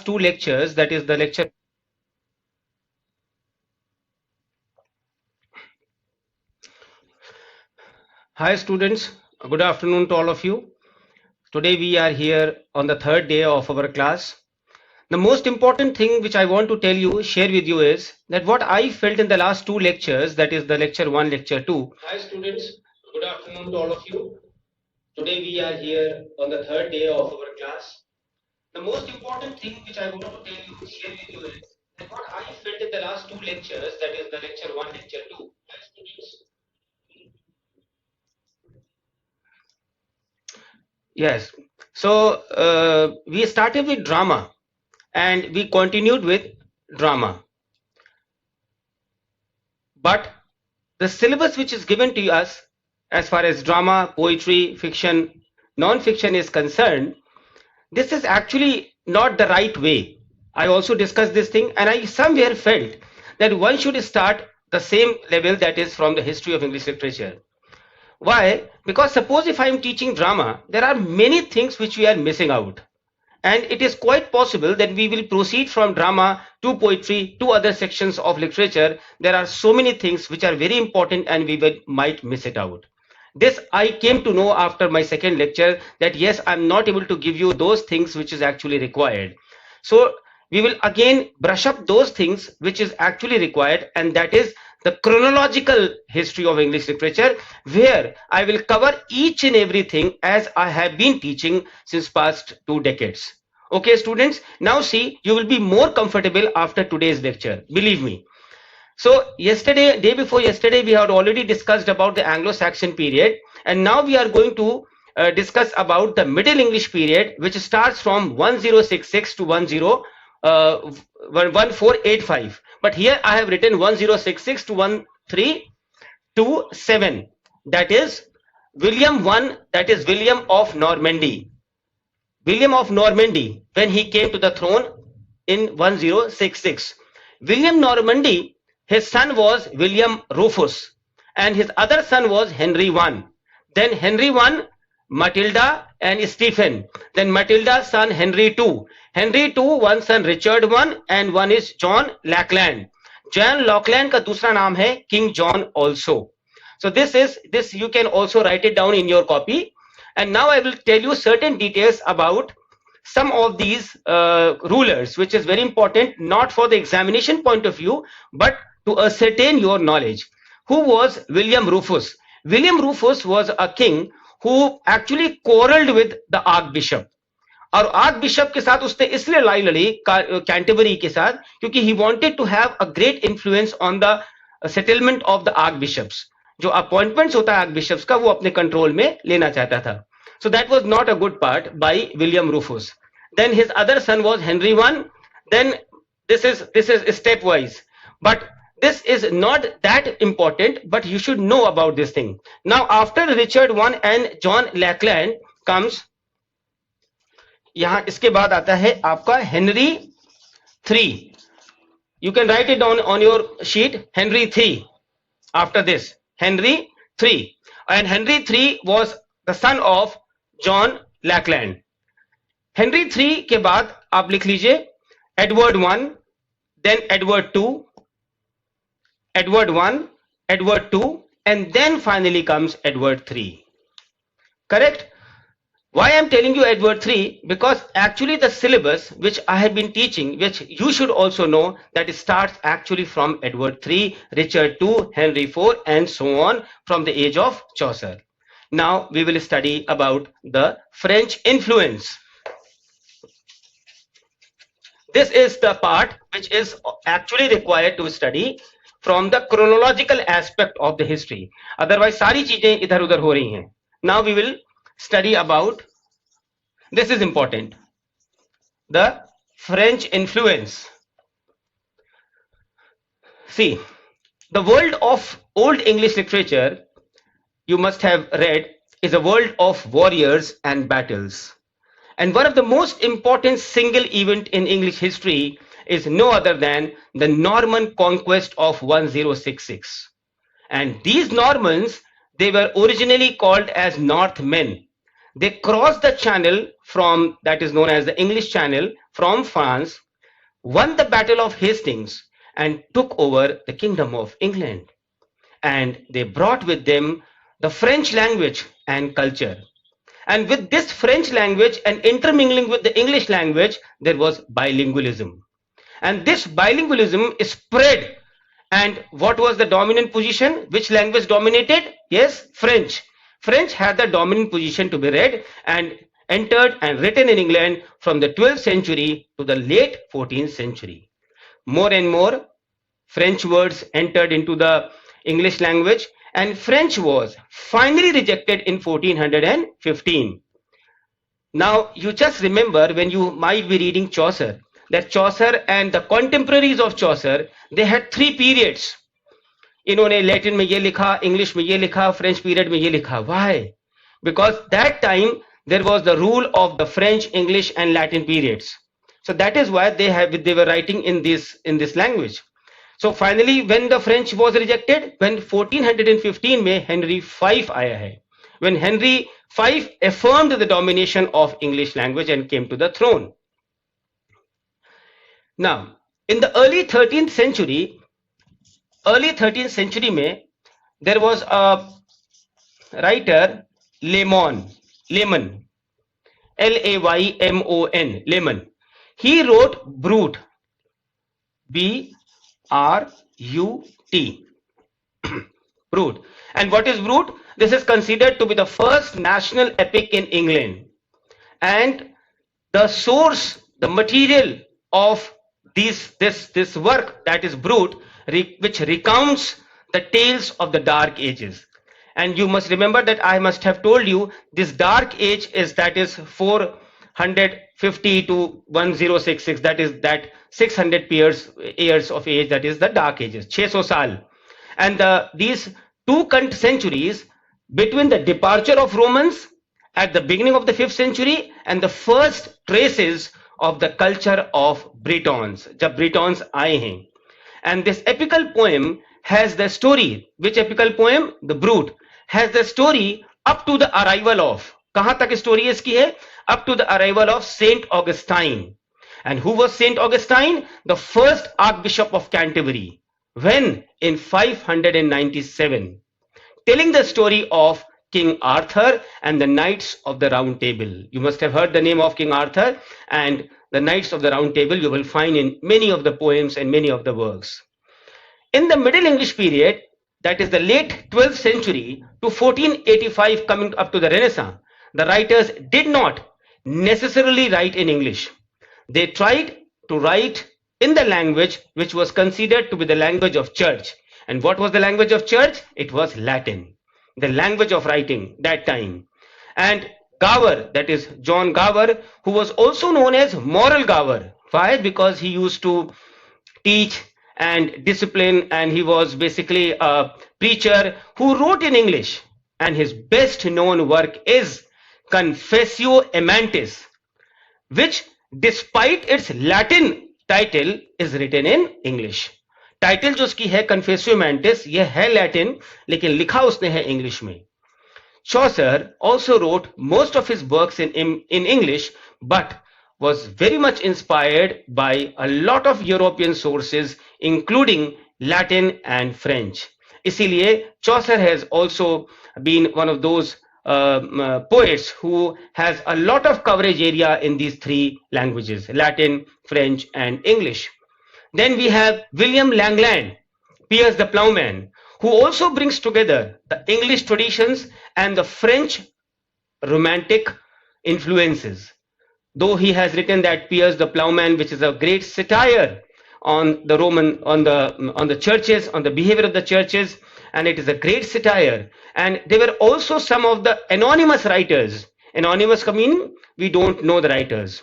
Two lectures, that is the lecture. Hi students, good afternoon to all of you. Today we are here on the third day of our class. The most important thing which I want to tell you, share with you is that what I felt in the last two lectures, that is the lecture 1, lecture 2. Hi students, good afternoon to all of you. Today we are here on the third day of our class. The most important thing which I want to tell you, share with you is that what I felt in the last two lectures, that is the lecture 1, lecture 2. Hi students. Yes. So we started with drama and we continued with drama. But the syllabus which is given to us as far as drama, poetry, fiction, non-fiction is concerned, this is actually not the right way. I also discussed this thing and I somewhere felt that one should start the same level, that is from the history of English literature. Why? Because suppose if I am teaching drama, there are many things which we are missing out. And it is quite possible that we will proceed from drama to poetry to other sections of literature. There are so many things which are very important and might miss it out. This I came to know after my second lecture, that yes, I'm not able to give you those things which is actually required. So we will again brush up those things which is actually required, and that is the chronological history of English literature, where I will cover each and everything as I have been teaching since past 2 decades. Okay, students, now see, you will be more comfortable after today's lecture, believe me. So yesterday, day before yesterday, we had already discussed about the Anglo-Saxon period, and now we are going to discuss about the Middle English period, which starts from 1066 to 1485. But here I have written 1066 to 1327. That is William I, that is William of Normandy. William of Normandy, when he came to the throne in 1066. William Normandy, his son was William Rufus, and his other son was Henry I. Then Henry I, Matilda and Stephen. Then Matilda's son Henry II. Henry II, one son Richard I, and one is John Lackland. John Lackland का दूसरा नाम है King John also. So this you can also write it down in your copy. And now I will tell you certain details about some of these rulers, which is very important, not for the examination point of view, but to ascertain your knowledge. Who was William Rufus? William Rufus was a king who actually quarreled with the archbishop. और arc bishop के साथ उसने इसलिए लड़ाई लड़ी Canterbury के साथ क्योंकि he wanted to have a great influence on the settlement of the archbishops. जो अपॉइंटमेंट्स होता है आर्क बिशप्स का वो अपने कंट्रोल में लेना चाहता था. So that was not a good part by William Rufus. Then his other son was Henry I. Then this is stepwise, but this is not that important. But you should know about this thing. Now after Richard I and John Lackland comes, यहाँ इसके बाद आता है आपका Henry III. You can write it down on your sheet. Henry III. After this, Henry III, and Henry III was the son of John Lackland. Henry III के बाद आप लिख लीजिए Edward I, then Edward II, Edward I, Edward II, and then finally comes Edward III. Correct? Why I am telling you Edward III? Because actually the syllabus which I have been teaching, which you should also know, that it starts actually from Edward III, Richard II, Henry IV, and so on from the age of Chaucer. Now we will study about the French influence. This is the part which is actually required to study from the chronological aspect of the history. Otherwise सारी चीजें इधर उधर हो रही हैं. Now we will study about, this is important, the French influence. See, the world of Old English literature, you must have read, is a world of warriors and battles. And one of the most important single event in English history is no other than the Norman conquest of 1066. And these Normans, they were originally called as Northmen. They crossed the channel from, that is known as the English Channel, from France, won the Battle of Hastings, and took over the Kingdom of England. And they brought with them the French language and culture. And with this French language and intermingling with the English language, there was bilingualism. And this bilingualism is spread. And what was the dominant position? Which language dominated? Yes, French. French had the dominant position to be read and entered and written in England from the 12th century to the late 14th century. More and more French words entered into the English language, and French was finally rejected in 1415. Now you just remember, when you might be reading Chaucer, that Chaucer and the contemporaries of Chaucer, they had three periods. इन्होंने Latin में ये लिखा, English में ये लिखा, French period में ये लिखा. Why? Because that time there was the rule of the French, English and Latin periods. So that is why they were writing in this language. So finally when the French was rejected, when 1415 में Henry V आया है, when Henry V affirmed the domination of English language and came to the throne. Now in the early 13th century में there was a writer, Lamon, Laymon, Lamon. He wrote Brut, B-R-U-T, Brut. And what is Brut? This is considered to be the first national epic in England, and the source, the material of this work, that is Brut, which recounts the tales of the Dark Ages. And you must remember that I must have told you this Dark Age is 450 to 1066, that is that 600 years of age, that is the Dark Ages, 600 साल. And these two centuries between the departure of Romans at the beginning of the 5th century and the first traces of the culture of Britons, जब Britons आए हैं. And this epical poem has the story. Which epical poem? The Brut has the story up to the arrival of, कहां तक story इसकी है? Up to the arrival of Saint Augustine. And who was Saint Augustine? The first Archbishop of Canterbury. When? In 597. Telling the story of King Arthur and the Knights of the Round Table. You must have heard the name of King Arthur, and the Knights of the Round Table you will find in many of the poems and many of the works. In the Middle English period, that is the late 12th century to 1485, coming up to the Renaissance, the writers did not necessarily write in English. They tried to write in the language which was considered to be the language of church. And what was the language of church? It was Latin, the language of writing that time. And Gower, that is John Gower, who was also known as Moral Gower. Why? Because he used to teach and discipline, and he was basically a preacher who wrote in English. And his best known work is Confessio Amantis, which despite its Latin title is written in English. Title जो उसकी है कन्फेसियो mantis, यह है Latin लेकिन लिखा उसने है English में. Chaucer also wrote most of his works in English, but was very much inspired by a lot of European sources, including Latin and French. इसीलिए Chaucer has also been one of those poets who has a lot of coverage area in these three languages, Latin, French, and English. Then we have William Langland, Piers the Plowman, who also brings together the English traditions and the French romantic influences. Though he has written that Piers the Plowman, which is a great satire on the Roman, on the churches, on the behavior of the churches, and it is a great satire. And there were also some of the anonymous writers. Anonymous meaning we don't know the writers.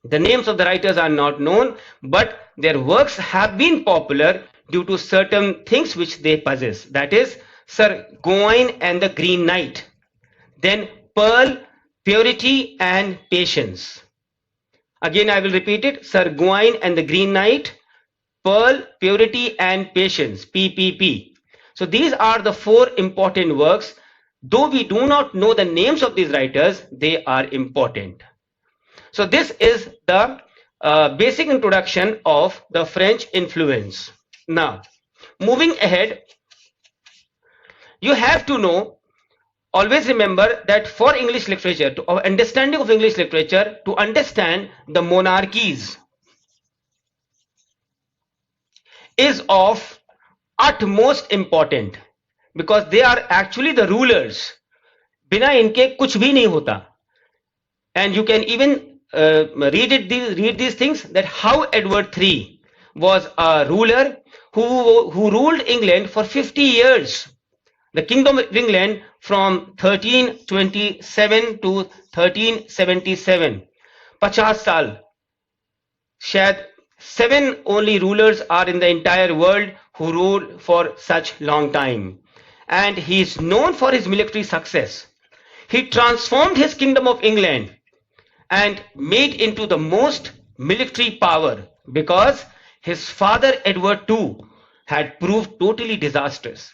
The names of the writers are not known, but their works have been popular due to certain things which they possess. That is Sir Gawain and the Green Knight. Then Pearl, Purity and Patience. Again I will repeat it. Sir Gawain and the Green Knight, Pearl, Purity and Patience, PPP. So these are the four important works. Though we do not know the names of these writers, they are important. So this is the basic introduction of the French influence. Now, moving ahead, you have to know, always remember that for English literature, to understanding of English literature, to understand the monarchies is of utmost important, because they are actually the rulers. बिना इनके कुछ भी नहीं होता. And you can even read these things, that how Edward III was a ruler who ruled England for 50 years. The Kingdom of England from 1327 to 1377. 50 साल. शायद 7 only rulers are in the entire world who ruled for such long time. And he is known for his military success. He transformed his Kingdom of England and made into the most military power, because his father Edward II had proved totally disastrous.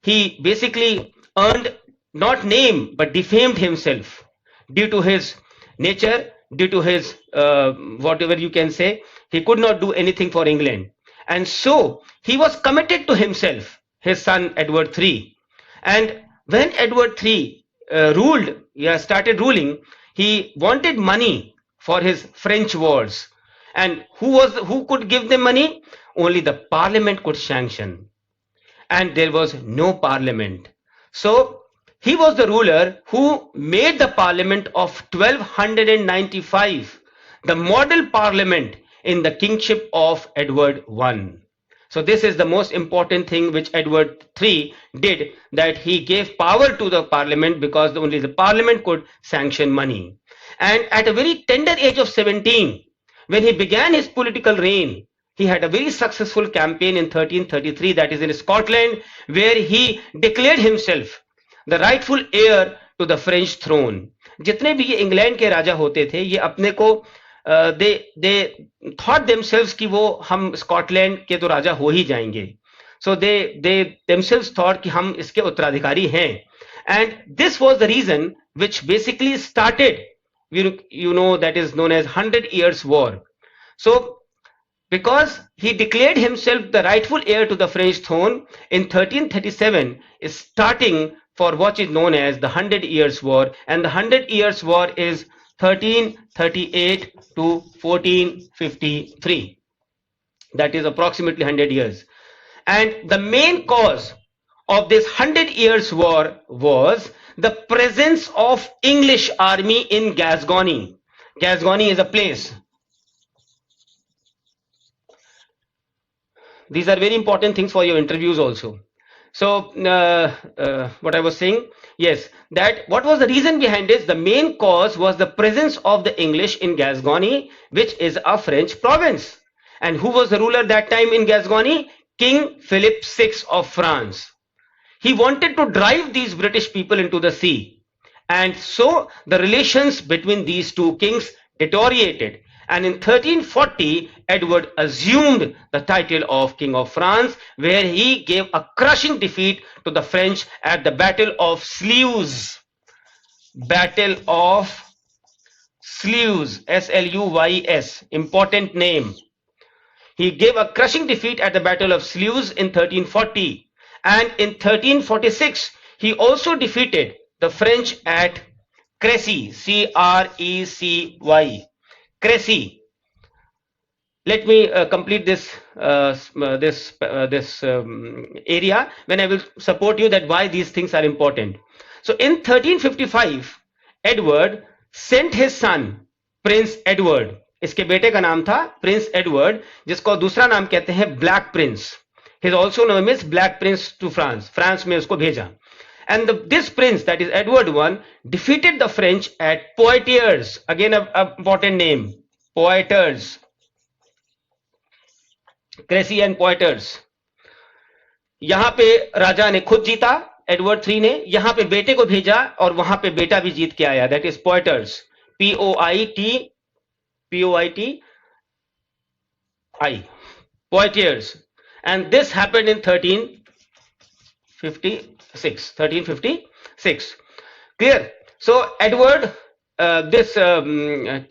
He basically earned not name but defamed himself due to his nature, due to his whatever you can say. He could not do anything for England, and so he was committed to himself, his son Edward III. And when Edward III started ruling, he wanted money for his French wars. And who could give them money? Only the parliament could sanction. And there was no parliament. So he was the ruler who made the parliament of 1295 the model parliament in the kingship of Edward I. So this is the most important thing which Edward III did, that he gave power to the parliament, because only the parliament could sanction money. And at a very tender age of 17, when he began his political reign, he had a very successful campaign in 1333, that is in Scotland, where he declared himself the rightful heir to the French throne. जितने भी ये England के राजा होते थे, ये अपने को they thought themselves कि वो हम स्कॉटलैंड के तो राजा हो ही जाएंगे. So they themselves thought कि हम इसके उत्तराधिकारी हैं. And this was the reason which basically started, you know, that is known as 100 Years' War. So because he declared himself the rightful heir to the French throne in 1337 is starting for what is known as the 100 Years' War. And the 100 Years' War is 1338 to 1453. That is approximately 100 years. And the main cause of this 100 Years' War was the presence of English army in Gascony. Gascony is a place. These are very important things for your interviews also. So what I was saying, yes, that what was the reason behind this? The main cause was the presence of the English in Gascony, which is a French province. And who was the ruler that time in Gascony? King Philip VI of France. He wanted to drive these British people into the sea. And so the relations between these two kings deteriorated. And in 1340, Edward assumed the title of King of France, where he gave a crushing defeat to the French at the Battle of Sluys. Battle of Sluys, S-L-U-Y-S, important name. He gave a crushing defeat at the Battle of Sluys in 1340. And in 1346, he also defeated the French at Crecy, C-R-E-C-Y, Crecy. Let me complete this area when I will support you that why these things are important. So in 1355, Edward sent his son, Prince Edward. इसके बेटे का नाम था Prince Edward, जिसको दूसरा नाम कहते हैं black Prince. He is also known as Black Prince to France. France में उसको भेजा. And this prince, that is Edward I, defeated the French at Poitiers. Again, a important name, Poitiers. Crecy and Poitiers. यहां पे राजा ने खुद जीता, Edward III ने. यहां पे बेटे को भेजा और वहां पे बेटा भी जीत के आया. That is Poitiers. P-O-I-T-I. Poitiers. And this happened in 1356. Clear? So Edward,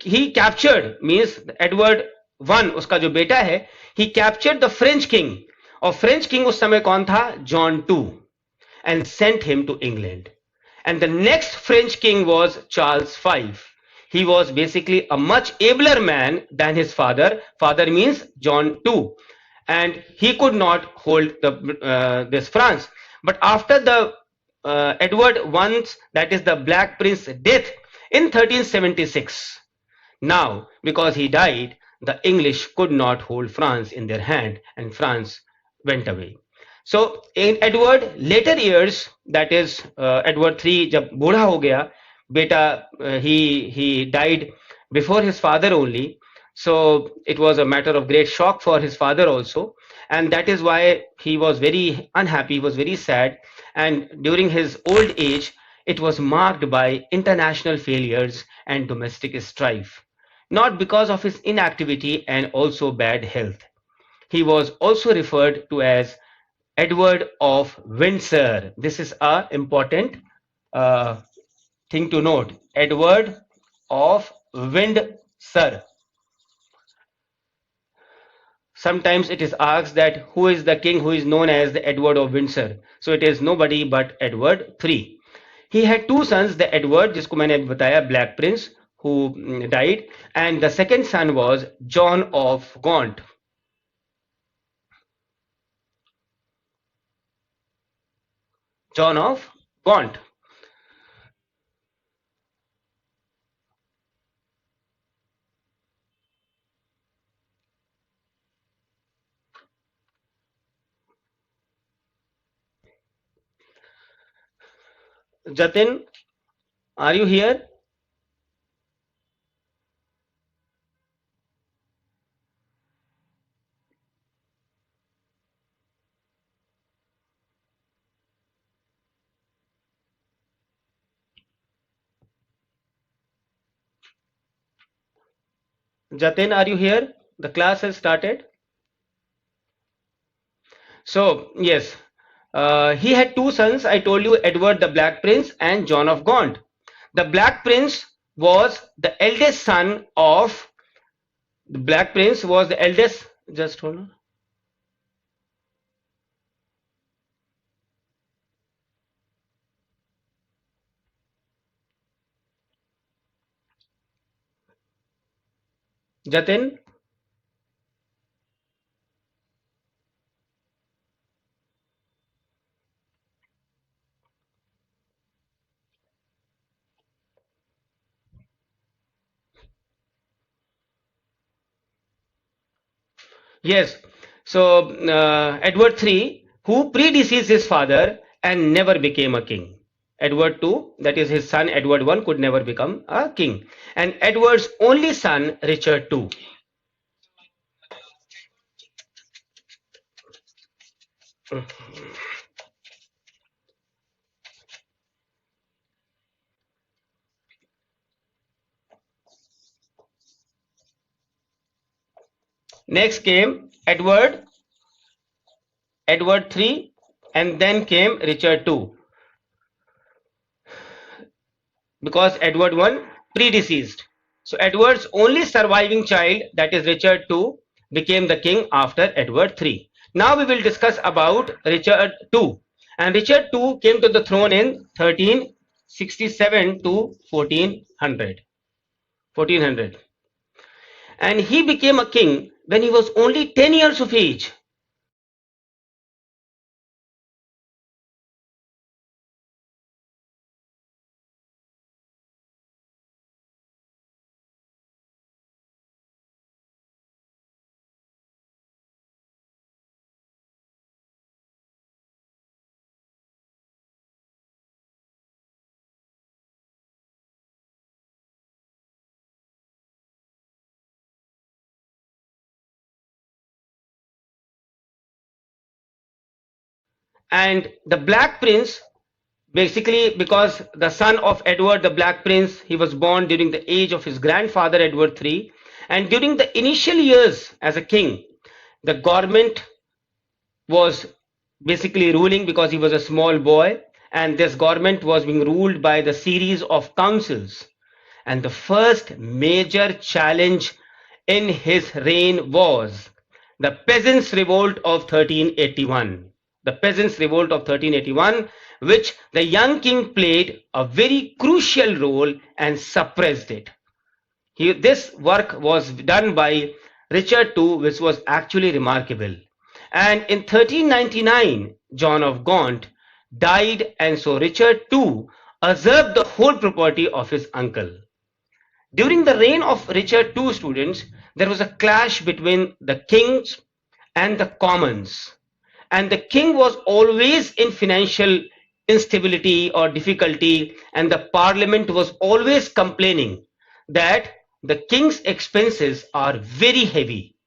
he captured, means Edward I, उसका जो बेटा है, he captured the French king. और French king उस समय कौन था? John II, and sent him to England. And the next French king was Charles V. He was basically a much abler man than his father. Father means John II. And he could not hold this France. But after the Edward I's, that is the Black Prince death in 1376, now because he died, the English could not hold France in their hand, and France went away. So in Edward later years, that is Edward III, जब बूढ़ा हो गया, बेटा, he died before his father only. So it was a matter of great shock for his father also, and that is why he was very unhappy, he was very sad, and during his old age, it was marked by international failures and domestic strife, not because of his inactivity and also bad health. He was also referred to as Edward of Windsor. This is a important thing to note. Edward of Windsor. Sometimes it is asked that who is the king who is known as the Edward of Windsor. So it is nobody but Edward III. He had two sons, the Edward, जिसको मैंने अभी बताया, Black Prince, who died, and the second son was John of Gaunt. John of Gaunt. Jatin, are you here? Jatin, are you here? The class has started. So, yes, he had two sons. I told you, Edward the Black Prince and John of Gaunt. The Black Prince was the eldest son of, the Black Prince was the eldest, just hold on. Jatin, Yes. So Edward III, who predeceased his father and never became a king. Edward II, that is his son Edward I, could never become a king. And Edward's only son, Richard II. Next came Edward III, and then came Richard II, because Edward I predeceased. So Edward's only surviving child, that is Richard II, became the king after Edward III. Now we will discuss about Richard II. And Richard II came to the throne in 1367 to 1400. 1400. And he became a king when he was only 10 years of age. And the Black Prince, basically because the son of Edward the Black Prince, he was born during the age of his grandfather Edward III. And during the initial years as a king, the government was basically ruling because he was a small boy, and this government was being ruled by the series of councils. And the first major challenge in his reign was the Peasants' Revolt of 1381. The Peasants' Revolt of 1381, which the young king played a very crucial role and suppressed it. This work was done by Richard II, which was actually remarkable. And in 1399, John of Gaunt died, and so Richard II usurped the whole property of his uncle. During the reign of Richard II, students, there was a clash between the kings and the commons. And the king was always in financial instability or difficulty, and the parliament was always complaining that the king's expenses are very heavy.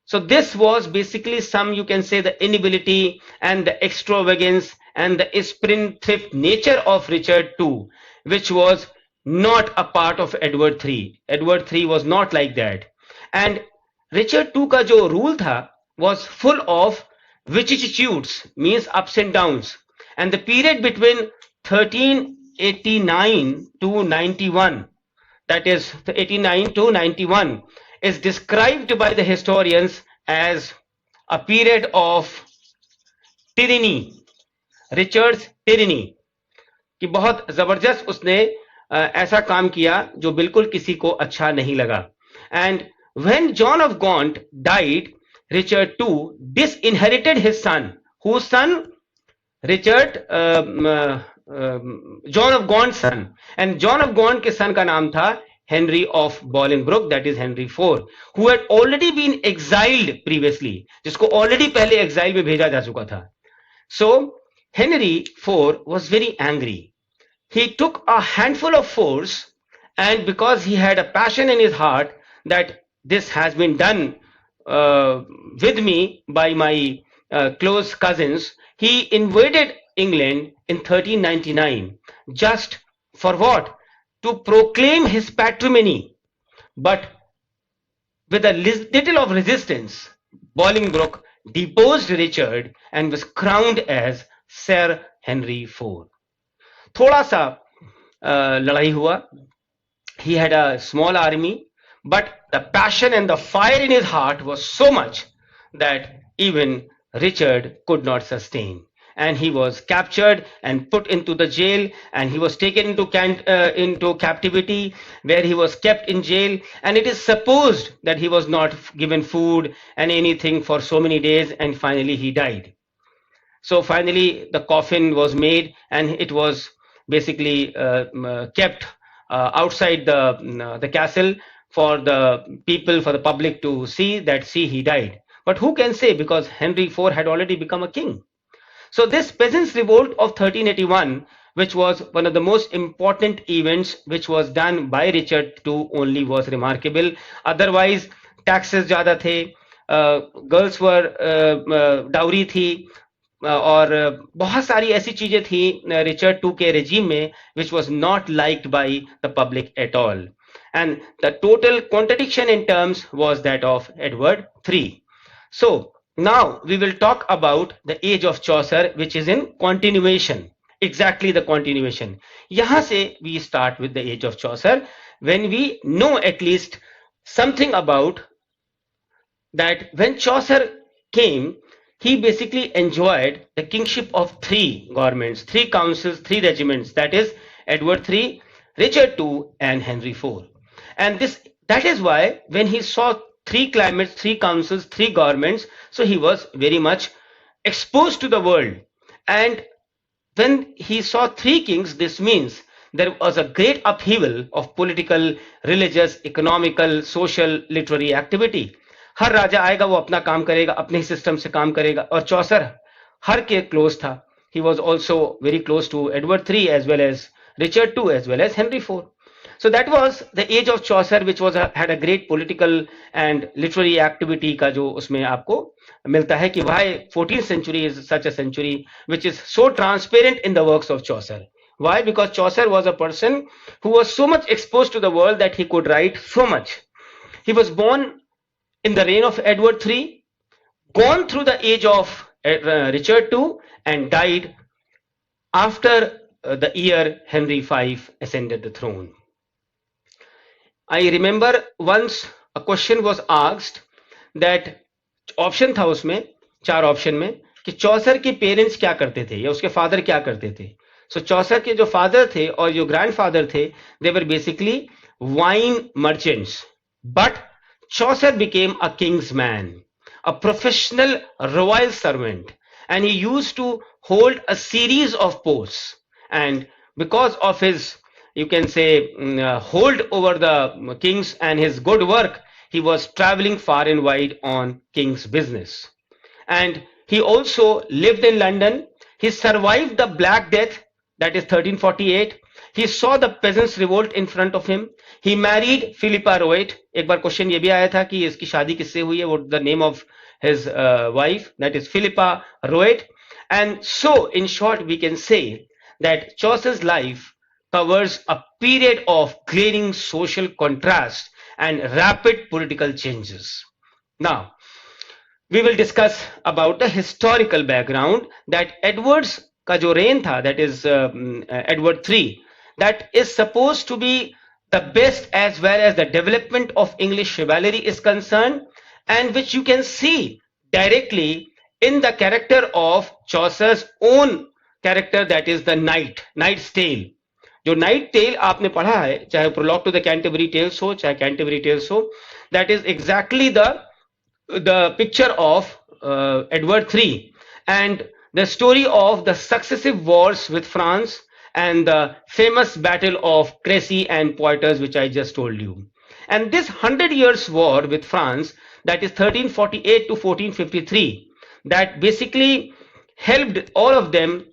So this was basically some, you can say, the inability and the extravagance and the spendthrift nature of Richard II, which was not a part of Edward III. Edward III was not like that. And Richard II का जो rule था was full of vicissitudes, means ups and downs. And the period between 1389 to 91, that is 89 to 91, is described by the historians as a period of tyranny, Richard's tyranny, कि बहुत जबरदस्त उसने ऐसा काम किया जो बिल्कुल किसी को अच्छा नहीं लगा. And when John of Gaunt died, Richard II disinherited his son. Whose son? Richard, John of Gaunt's son. And John of Gaunt के son का नाम था Henry of Bolingbroke, that is Henry IV, who had already been exiled previously, जिसको already पहले exile में भेजा जा चुका था. So Henry IV was very angry. He took a handful of force, and because he had a passion in his heart that this has been done with me by my close cousins, he invaded England in 1399. Just for what? To proclaim his patrimony. But with a little of resistance, Bolingbroke deposed Richard and was crowned as Sir Henry IV. थोड़ा सा लड़ाई हुआ. He had a small army, but the passion and the fire in his heart was so much that even Richard could not sustain. And he was captured and put into the jail, and he was taken into captivity, where he was kept in jail. And it is supposed that he was not given food and anything for so many days, and finally he died. So finally the coffin was made, and it was basically kept outside the castle for the people, for the public to see that, see, he died. But who can say, because Henry IV had already become a king. So this peasants' revolt of 1381, which was one of the most important events which was done by Richard II, only, was remarkable. Otherwise, taxes ज़्यादा थे, girls were dowry थी, और बहुत सारी ऐसी चीजें थी Richard to के रेजिम में which was not liked by the public at all. And the total contradiction in terms was that of Edward III. So now we will talk about the age of Chaucer, which is in continuation, exactly the continuation. Yahan se we start with the age of Chaucer, when we know at least something about that. When Chaucer came, he basically enjoyed the kingship of three governments, three councils, three regiments, that is Edward III, Richard II, and Henry IV. And that is why when he saw three climates, three councils, three governments, so he was very much exposed to the world. And when he saw three kings, this means there was a great upheaval of political, religious, economical, social, literary activity. हर राजा आएगा, वो अपना काम करेगा, अपने ही system से काम करेगा, और चौसर हर के क्लोज था. He was also very close to Edward III as well as Richard II as well as Henry IV. So that was the age of Chaucer, which was had a great political and literary activity का जो उसमें आपको मिलता है कि why 14th century is such a century which is so transparent in the works of Chaucer. Why? Because Chaucer was a person who was so much exposed to the world that he could write so much. He was born in the reign of Edward III, gone through the age of Richard II, and died after the year Henry V ascended the throne. I remember once a question was asked that option था उसमें, चार option में, कि चौसर के parents क्या करते थे या उसके फादर क्या करते थे. सो चौसर के जो फादर थे और जो ग्रैंडफादर थे, they were basically wine merchants. But Chaucer became a king's man, a professional royal servant, and he used to hold a series of posts. And because of his, you can say, hold over the kings and his good work, he was traveling far and wide on king's business. And he also lived in London. He survived the Black Death, that is 1348. He saw the peasants revolt in front of him. He married Philippa Roet. एक बार question ये भी आया था कि इसकी शादी किससे हुई है, what the name of his wife, that is Philippa Roet. And so in short we can say that Chaucer's life covers a period of glaring social contrast and rapid political changes. Now we will discuss about the historical background that Edward's का जो reign था, that is Edward III, that is supposed to be the best as well as the development of English chivalry is concerned, and which you can see directly in the character of Chaucer's own character, that is the Knight's Tale. जो Knight Tale आपने पढ़ा है, चाहे Prologue to the Canterbury Tales हो, चाहे Canterbury Tales हो, that is exactly the picture of Edward III and the story of the successive wars with France and the famous battle of Crécy and Poitiers, which I just told you. And this 100 years war with France, that is 1348 to 1453, that basically helped all of them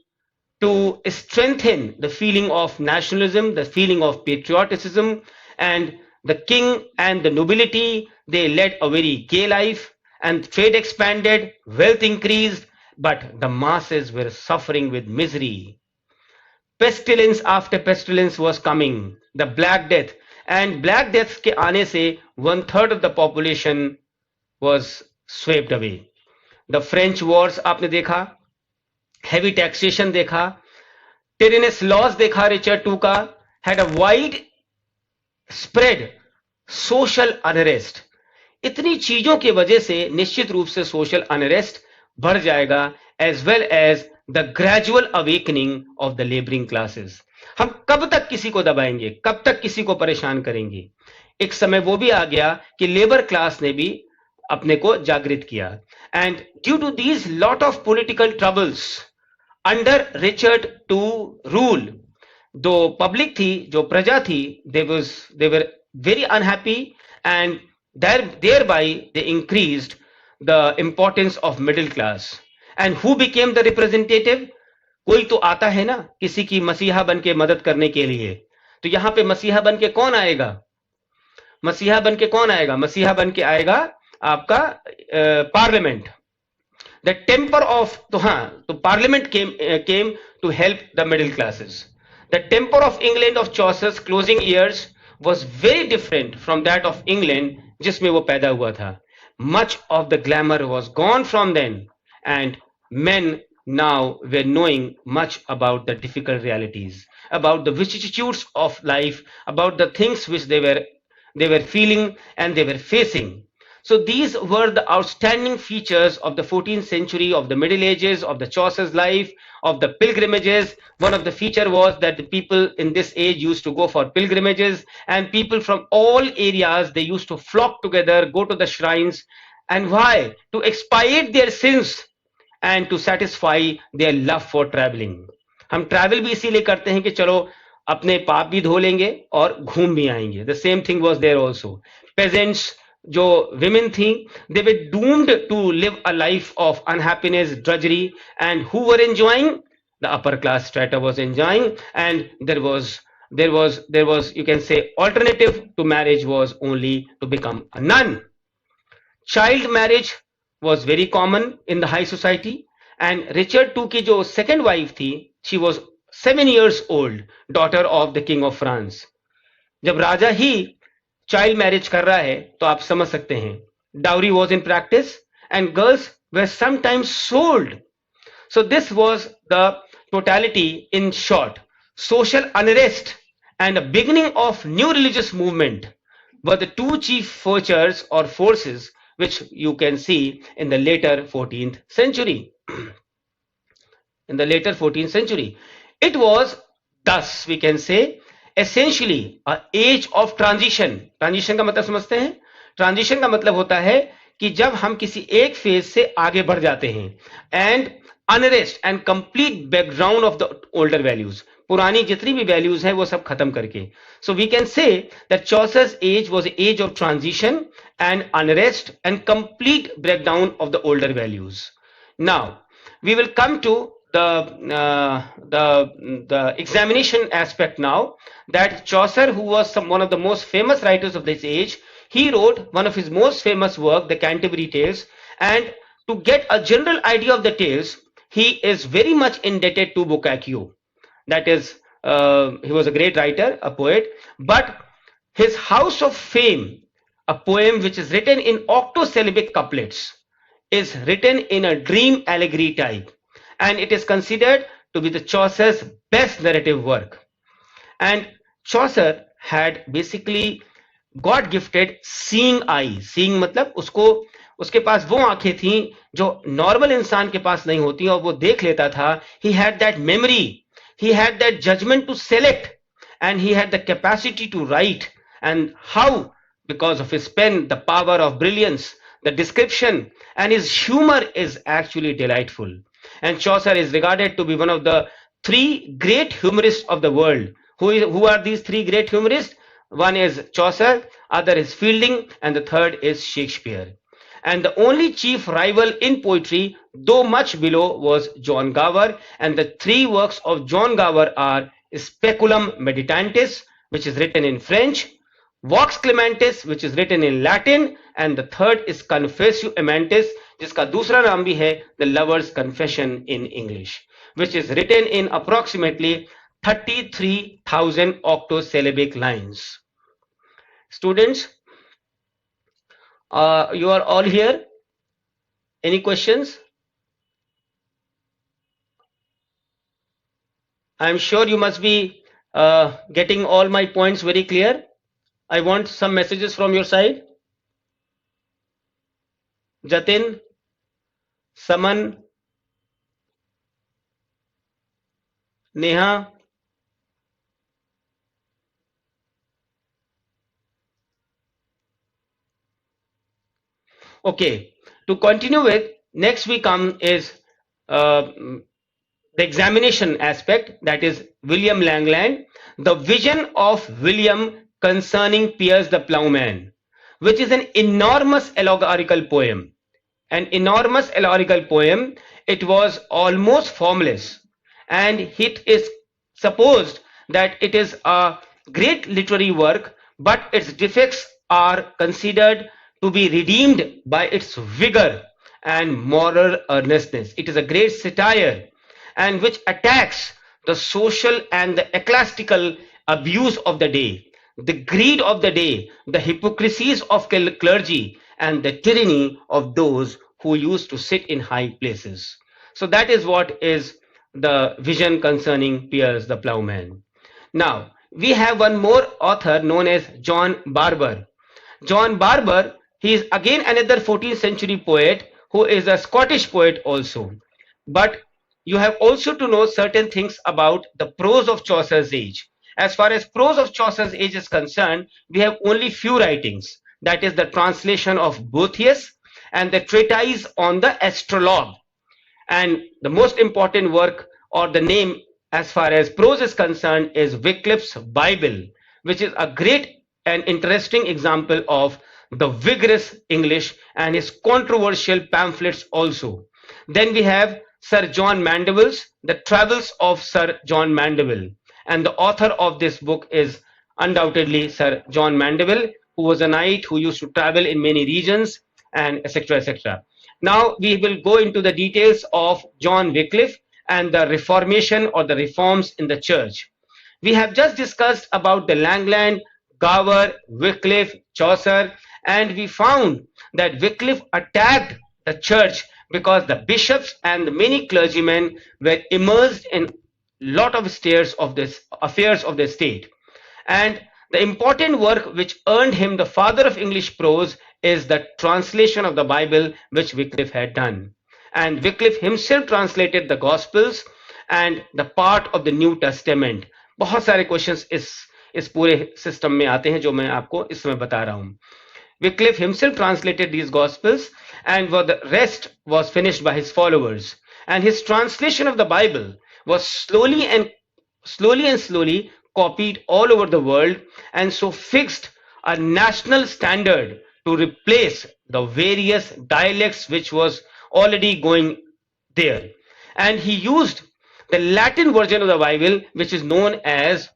to strengthen the feeling of nationalism, the feeling of patriotism, and the king and the nobility, they led a very gay life, and trade expanded, wealth increased, but the masses were suffering with misery. Pestilence after pestilence was coming, the Black Death, and Black Death के आने से 1/3 of the population was swept away. The French wars आपने देखा, heavy taxation देखा, tyrannous laws देखा Richard II का, had a wide spread social unrest. इतनी चीजों की वजह से निश्चित रूप से social unrest बढ़ जाएगा, as well as the gradual awakening of the laboring classes. हम कब तक किसी को दबाएंगे, कब तक किसी को परेशान करेंगे. एक समय वो भी आ गया कि लेबर क्लास ने भी अपने को जागृत किया. And due to these lot of political troubles under Richard II rule, जो पब्लिक थी, जो प्रजा थी, they were very unhappy, and thereby they increased the importance of middle class. And who became the representative? कोई तो आता है ना किसी की मसीहा बन के मदद करने के लिए, तो यहां पे मसीहा बन के कौन आएगा? मसीहा बन के कौन आएगा? मसीहा बन के आएगा आपका पार्लियामेंट, द टेम्पर ऑफ, तो हाँ, तो parliament came to help the middle classes. The temper of England of Chaucer's closing years was very different from that of England जिसमें वो पैदा हुआ था. Much of the glamour was gone from then, and men now were knowing much about the difficult realities, about the vicissitudes of life, about the things which they were feeling and they were facing. So these were the outstanding features of the 14th century, of the Middle Ages, of the Chaucer's life, of the pilgrimages. One of the feature was that the people in this age used to go for pilgrimages, and people from all areas, they used to flock together, go to the shrines. And why? To expiate their sins and to satisfy their love for traveling. हम travel भी इसीलिए करते हैं कि चलो अपने पाप भी धो लेंगे और घूम भी आएंगे. The same thing was there also. Peasants, जो women थी, they were doomed to live a life of unhappiness, drudgery, and who were enjoying? The upper class strata was enjoying, and there was, you can say, alternative to marriage was only to become a nun. Child marriage was very common in the high society, and Richard II की जो second wife थी, she was 7 years old, daughter of the king of France. जब राजा ही child marriage कर रहा है तो आप समझ सकते हैं, dowry was in practice and girls were sometimes sold. So this was the totality in short. Social unrest and a beginning of new religious movement were the two chief features or forces which you can see in the later 14th century. In the later 14th century, it was thus, we can say, essentially a age of transition. Transition का मतलब समझते हैं? Transition का मतलब होता है कि जब हम किसी एक फेज से आगे बढ़ जाते हैं, and unrest and complete background of the older values, पुरानी जितनी भी वैल्यूज हैं वो सब खत्म करके. So we can say that Chaucer's age was age of transition and unrest and complete breakdown of the older values. Now we will come to the examination aspect now, that Chaucer, who was one of the most famous writers of this age, he wrote one of his most famous work, the Canterbury Tales, and to get a general idea of the tales, he is very much indebted to Boccaccio. That is, he was a great writer, a poet, but his House of Fame, a poem which is written in octosyllabic couplets, is written in a dream allegory type, and it is considered to be the Chaucer's best narrative work. And Chaucer had basically God gifted seeing eye. Seeing मतलब उसके पास वो आंखें थी जो normal इंसान के पास नहीं होती, और वो देख लेता था. He had that memory, he had that judgment to select, and he had the capacity to write. And how? Because of his pen, the power of brilliance, the description, and his humor is actually delightful. And Chaucer is regarded to be one of the three great humorists of the world. Who are these three great humorists? One is Chaucer, other is Fielding, and the third is Shakespeare. And the only chief rival in poetry, though much below, was John Gower. And the three works of John Gower are Speculum Meditantis, which is written in French, Vox Clementis, which is written in Latin, and the third is Confessio Amantis, जिसका दूसरा नाम भी है The Lover's Confession in English, which is written in approximately 33,000 octosyllabic lines. Students, you are all here? Any questions? I am sure you must be getting all my points very clear. I want some messages from your side. Jatin, Saman, Neha. Okay, to continue with, next we come is the examination aspect, that is William Langland, the vision of William concerning Piers the Plowman, which is an enormous allegorical poem. an enormous allegorical poem. It was almost formless, and it is supposed that it is a great literary work, but its defects are considered to be redeemed by its vigor and moral earnestness. It is a great satire and which attacks the social and the ecclesiastical abuse of the day, the greed of the day, the hypocrisies of clergy, and the tyranny of those who used to sit in high places. So that is what is the vision concerning Piers the Plowman. Now, we have one more author known as John Barber. John Barber, he is again another 14th century poet who is a Scottish poet also. But you have also to know certain things about the prose of Chaucer's age. As far as prose of Chaucer's age is concerned, we have only few writings. That is the translation of Boethius and the treatise on the astrolabe. And the most important work or the name as far as prose is concerned is Wycliffe's Bible, which is a great and interesting example of the vigorous English and his controversial pamphlets also. Then we have Sir John Mandeville's The Travels of Sir John Mandeville. And the author of this book is undoubtedly Sir John Mandeville, who was a knight who used to travel in many regions and etc. etc. Now we will go into the details of John Wycliffe and the Reformation or the reforms in the church. We have just discussed about the Langland, Gower, Wycliffe, Chaucer, and we found that Wycliffe attacked the church because the bishops and the many clergymen were immersed in lot of affairs of the state. And the important work which earned him the father of English prose is the translation of the Bible which Wycliffe had done. And Wycliffe himself translated the Gospels and the part of the New Testament. बहुत सारे questions इस पूरे system में आते हैं जो मैं आपको इस समय बता रहा हूं. Wycliffe himself translated these Gospels, and the rest was finished by his followers. And his translation of the Bible was slowly copied all over the world, and so fixed a national standard to replace the various dialects which was already going there. And he used the Latin version of the Bible, which is known as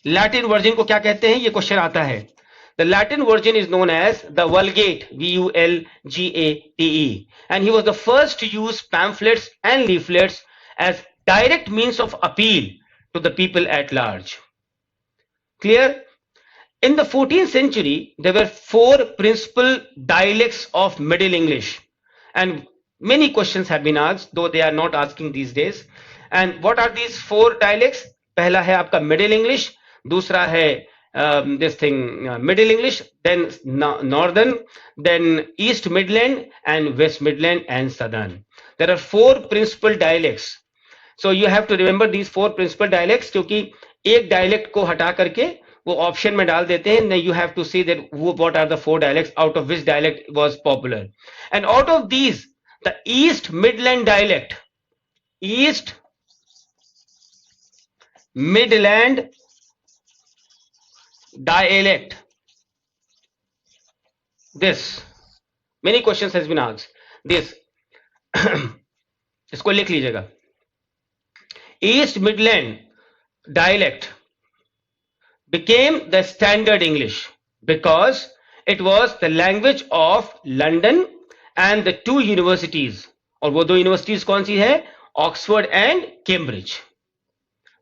Latin version को क्या कहते हैं, ये question आता है. The Latin version is known as the Vulgate, Vulgate, and he was the first to use pamphlets and leaflets as direct means of appeal to the people at large. Clear? In the 14th century, there were 4 principal dialects of Middle English, and many questions have been asked, though they are not asking these days. And what are these 4 dialects? पहला है आपका Middle English, दूसरा है Middle English, then Northern, then East Midland, and West Midland and Southern. There are 4 principal dialects. So you have to remember these 4 principal dialects, क्योंकि एक dialect को हटा करके वो ऑप्शन में डाल देते हैं. You have to see that what are the 4 dialects, out of which dialect was popular. And out of these, the East Midland dialect, East Midland dialect, this, many questions has been asked. This इसको लिख लीजिएगा. East Midland dialect became the standard English because it was the language of London and the 2 universities. और वो 2 universities कौन सी है? Oxford and Cambridge.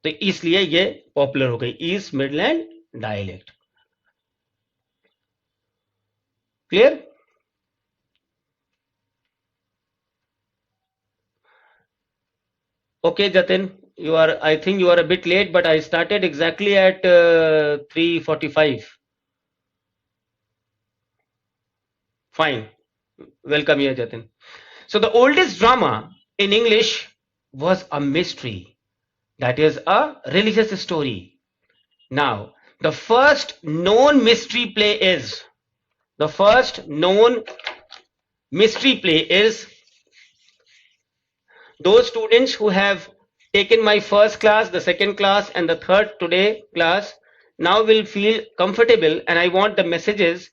तो इसलिए ये पॉपुलर हो गई East Midland dialect. Clear? Okay, Jatin, I think you are a bit late, but I started exactly at 3:45. Fine. Welcome here, Jatin. So the oldest drama in English was a mystery. That is a religious story. Now, the first known mystery play is those students who have taken my first class, the second class, and the third today class now will feel comfortable, and I want the messages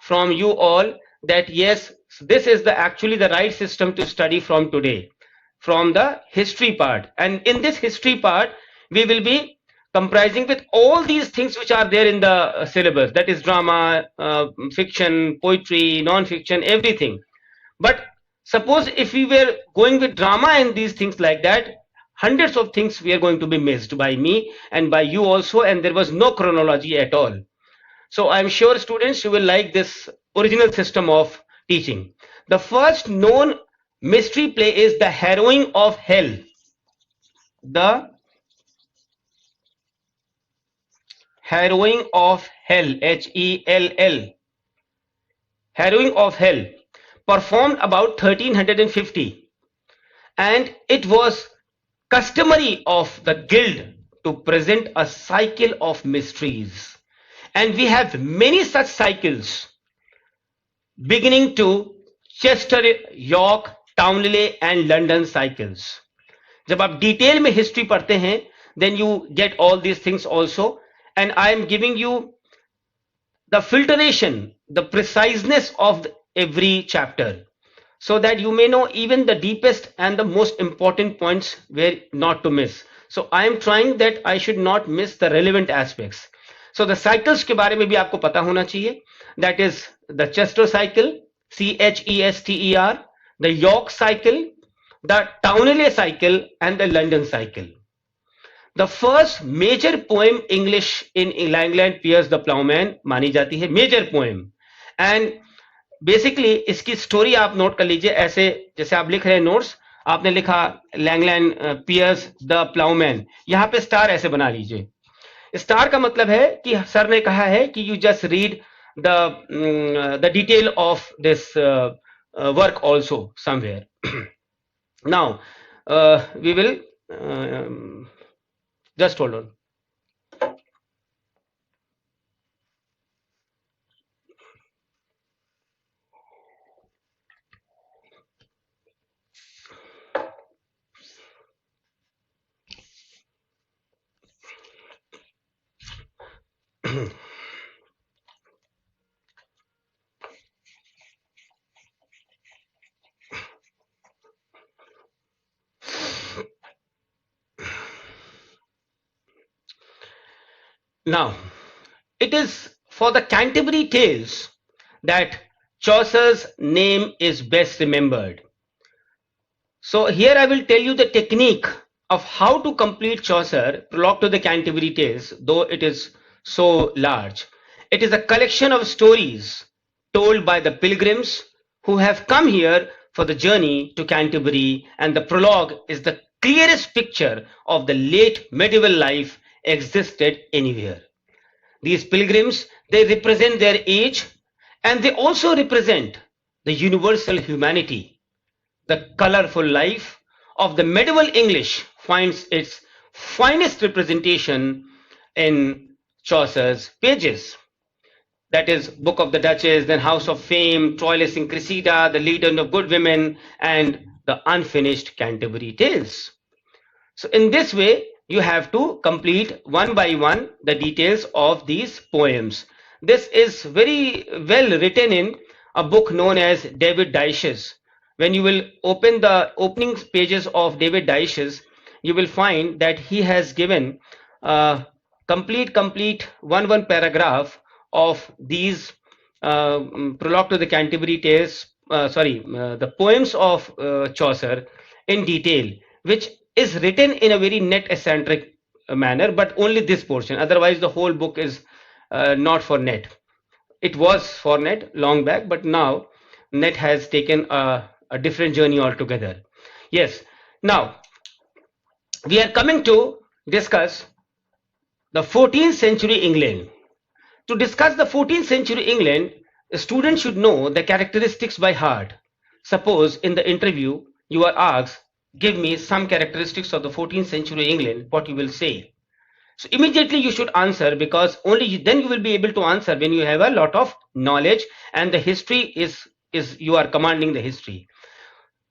from you all that yes, this is the actually the right system to study from today, from the history part. And in this history part, we will be comprising with all these things which are there in the syllabus, that is drama, fiction, poetry, non-fiction, everything. But suppose if we were going with drama and these things like that, hundreds of things were going to be missed by me and by you also, and there was no chronology at all. So I'm sure students, you will like this original system of teaching. The first known mystery play is The Harrowing of Hell. The Harrowing of Hell, Hell. Harrowing of Hell, performed about 1350, and it was customary of the guild to present a cycle of mysteries. And we have many such cycles beginning to Chester, York, Townley and London cycles. जब आप detail में history पढ़ते हैं, then you get all these things also, and I am giving you the filtration, the preciseness of every chapter, so that you may know even the deepest and the most important points where not to miss. So I am trying that I should not miss the relevant aspects. So the cycles के बारे में भी आपको पता होना चाहिए. That is the Chester cycle, Chester, the York cycle, the Townley cycle and the London cycle. The first major poem English in Langland Piers the Plowman मानी जाती है, major poem. And basically इसकी स्टोरी आप note कर लीजिए ऐसे, जैसे आप लिख रहे हैं नोट्स, आपने लिखा लैंगलैंड पियर्स द प्लाउमैन, यहाँ पे स्टार ऐसे बना लीजिए. स्टार का मतलब है कि सर ने कहा है कि you just read the detail of this work also somewhere. Now we will just hold on. Now, it is for the Canterbury Tales that Chaucer's name is best remembered. So here I will tell you the technique of how to complete Chaucer Prologue to the Canterbury Tales, though it is so large. It is a collection of stories told by the pilgrims who have come here for the journey to Canterbury, and the prologue is the clearest picture of the late medieval life existed anywhere. These pilgrims, they represent their age, and they also represent the universal humanity. The colorful life of the medieval English finds its finest representation in Chaucer's pages. That is Book of the Duchess, then House of Fame, Troilus and Cressida, The Legion of Good Women, and the unfinished Canterbury Tales. So in this way, you have to complete one by one the details of these poems. This is very well written in a book known as David Dyches. When you will open the opening pages of David Dyches, you will find that he has given complete one paragraph of these prologue to the Canterbury Tales, the poems of Chaucer in detail, which is written in a very net eccentric manner, but only this portion. Otherwise, the whole book is not for net. It was for net long back, but now net has taken a different journey altogether. Yes. Now, we are coming to discuss the 14th century England. To discuss the 14th century England, a student should know the characteristics by heart. Suppose in the interview you are asked, give me some characteristics of the 14th century England, what you will say. So immediately you should answer, because only then you will be able to answer when you have a lot of knowledge and the history is you are commanding the history.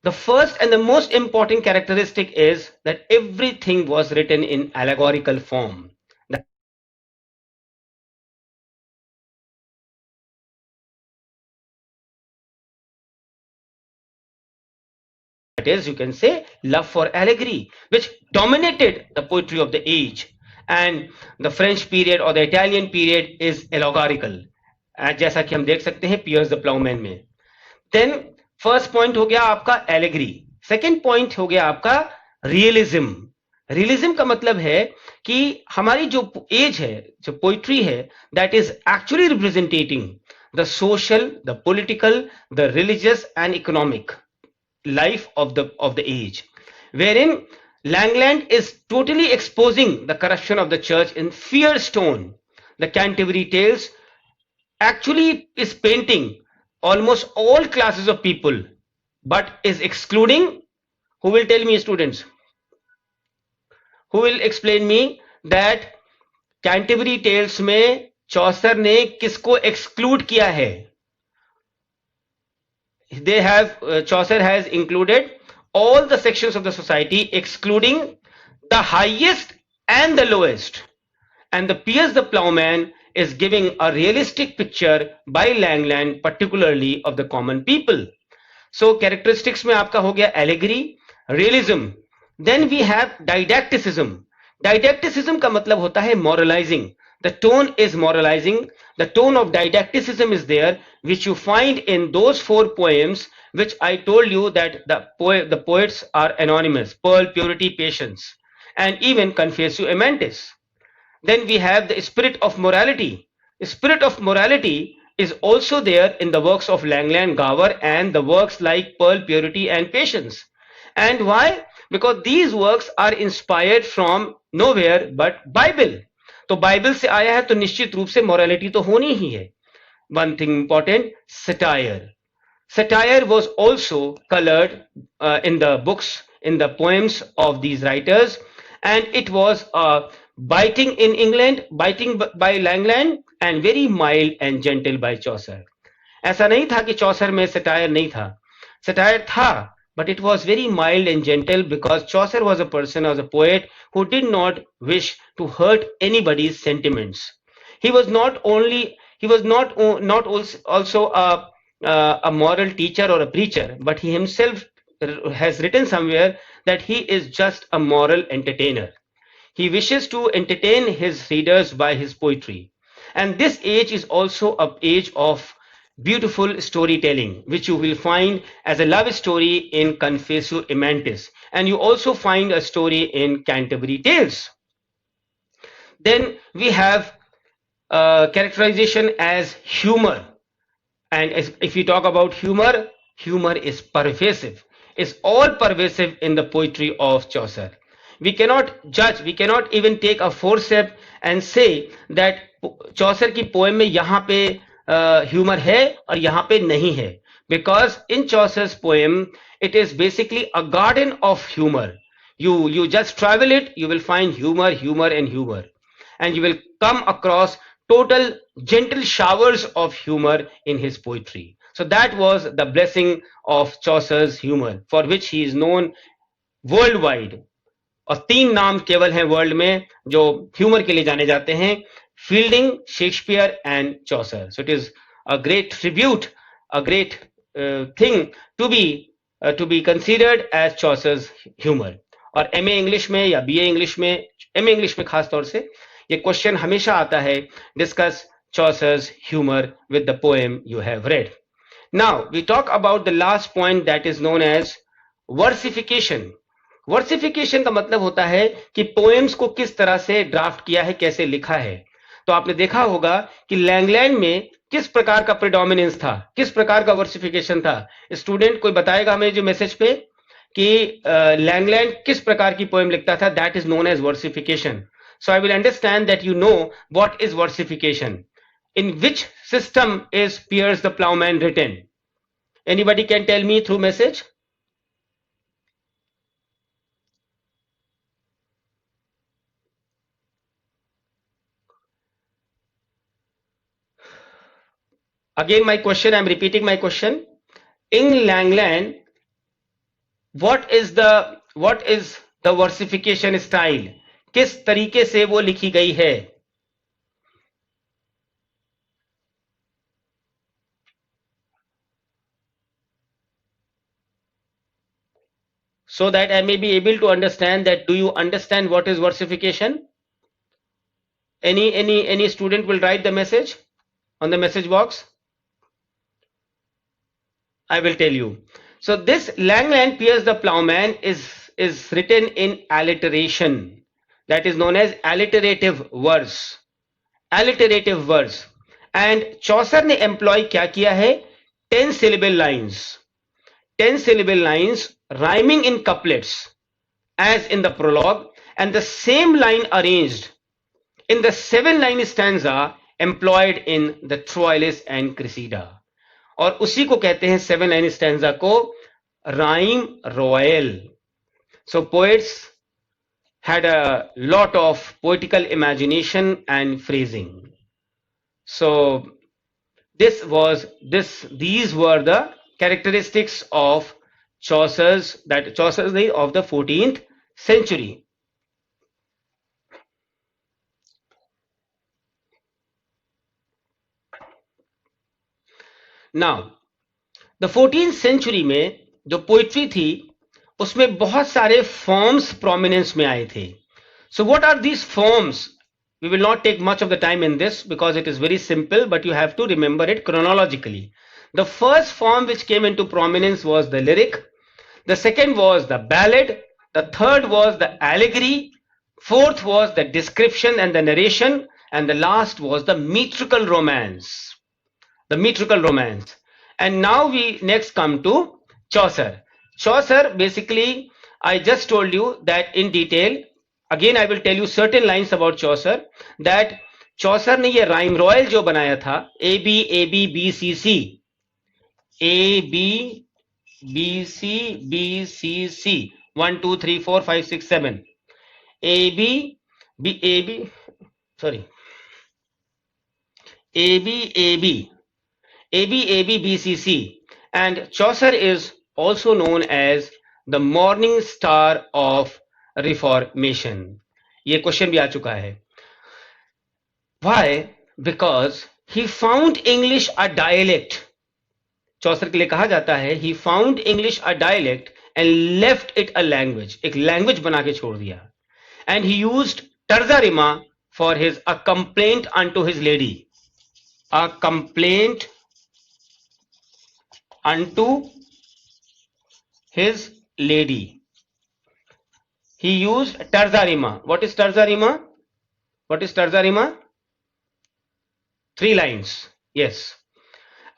The first and the most important characteristic is that everything was written in allegorical form. That is, you can say, love for allegory, which dominated the poetry of the age. And the French period or the Italian period is allegorical, जैसा कि हम देख सकते हैं piers the Ploughman में. Then first point हो गया आपका एलेग्री. सेकेंड पॉइंट हो गया आपका रियलिज्म. रियलिज्म का मतलब है कि हमारी जो एज है, जो पोइट्री है, that is actually representing the social, the political, the religious and economic life of the age, wherein Langland is totally exposing the corruption of the church in fierce tone. The Canterbury Tales actually is painting almost all classes of people, but is excluding, who will tell me, students, who will explain me that Canterbury Tales में चौसर ने किसको exclude किया है? They have Chaucer has included all the sections of the society excluding the highest and the lowest, and the Piers the Plowman is giving a realistic picture by Langland particularly of the common people. So characteristics में आपका हो गया allegory, realism. Then we have didacticism. Didacticism का मतलब होता है moralizing. The tone is moralizing. The tone of didacticism is there, which you find in those 4 poems which I told you that the poets are anonymous: Pearl, Purity, Patience, and even Confessio Amantis. Then we have the spirit of morality. Spirit of morality is also there in the works of Langland, Gower, and the works like Pearl, Purity, and Patience. And why? Because these works are inspired from nowhere but Bible. तो Bible से आया है तो निश्चित रूप से morality तो होनी ही है. One thing important, satire. Satire was also colored in the books, in the poems of these writers, and it was biting in England, biting by Langland, and very mild and gentle by Chaucer. ऐसा नहीं था कि चौसर में satire नहीं था, satire था, but it was very mild and gentle because Chaucer was a person, was a poet who did not wish to hurt anybody's sentiments. He was not also a moral teacher or a preacher, but he himself has written somewhere that he is just a moral entertainer. He wishes to entertain his readers by his poetry. And this age is also an age of beautiful storytelling, which you will find as a love story in Confessio Amantis, and you also find a story in Canterbury Tales. Then we have characterization as humor, and if we talk about humor, humor is pervasive, is all pervasive in the poetry of Chaucer. We cannot judge, we cannot even take a forceps and say that Chaucer की poem में यहाँ पे humour है और यहाँ पे नहीं है, because in Chaucer's poem it is basically a garden of humor. You just travel it, you will find humor, and you will come across total gentle showers of humor in his poetry. So that was the blessing of Chaucer's humor, for which he is known worldwide. और 3 नाम केवल हैं world में जो humour के लिए जाने जाते हैं: Fielding, Shakespeare, and Chaucer. So it is a great tribute, a great thing to be considered as Chaucer's humor. और MA इंग्लिश में या BA इंग्लिश में, MA इंग्लिश में खास तौर से ये क्वेश्चन हमेशा आता है, discuss Chaucer's humor with the poem you have read. Now we talk about the last point, that is known as versification. वर्सिफिकेशन का मतलब होता है कि पोएम्स को किस तरह से ड्राफ्ट किया है, कैसे लिखा है. तो आपने देखा होगा कि लैंगलैंड में किस प्रकार का प्रेडोमिनेंस था, किस प्रकार का वर्सिफिकेशन था. स्टूडेंट कोई बताएगा हमें जो मैसेज पे कि लैंगलैंड किस प्रकार की पोएम लिखता था? That is known as versification. So I will understand that you know what is versification. In which system is Piers the Ploughman written? Anybody can tell me through message? Again, my question, I'm repeating my question. In Langland, what is the versification style? किस तरीके से वो लिखी गई है? so that I may be able to understand that do you understand what is versification? Any student will write the message on the message box. I will tell you. So this Langland Pierce the Plowman is written in alliteration, that is known as alliterative verse. Alliterative verse. And Chaucer ने employ क्या किया है? 10 syllable lines. 10 syllable lines rhyming in couplets as in the prologue, and the same line arranged in the 7-line stanza employed in the Troilus and Cressida. और उसी को कहते हैं 7-line stanza को rhyme royal. So poets had a lot of poetical imagination and phrasing. So these were the characteristics of Chaucer's of the 14th century. Now, the 14th century में जो poetry थी उसमें बहुत सारे फॉर्म्स प्रोमिनेंस में आए थे. So what are these forms? We will not take much of the time in this because it is very simple, but you have to remember it chronologically. The first form which came into prominence was the lyric. The second was the ballad. The third was the allegory. Fourth was the description and the narration. And the last was the metrical romance. The metrical romance. And now we next come to Chaucer. Chaucer, basically, I just told you that in detail. Again, I will tell you certain lines about Chaucer. That Chaucer ने ये rhyme royal जो बनाया था, A B A B B C C, A B B C B C C, 1 2 3 4 5 6 7, A B B A B, sorry, A B A B A B A B B C C, and Chaucer is also known as the morning star of Reformation. ये question भी आ चुका है. Why? Because he found English a dialect. चौसर के लिए कहा जाता है he found English a dialect and left it a language. एक लैंग्वेज बना के छोड़ दिया. And he used terza rima for his a complaint unto his lady. A complaint unto his lady. He used terza rima. What is terza rima? What is terza rima? 3 lines. Yes.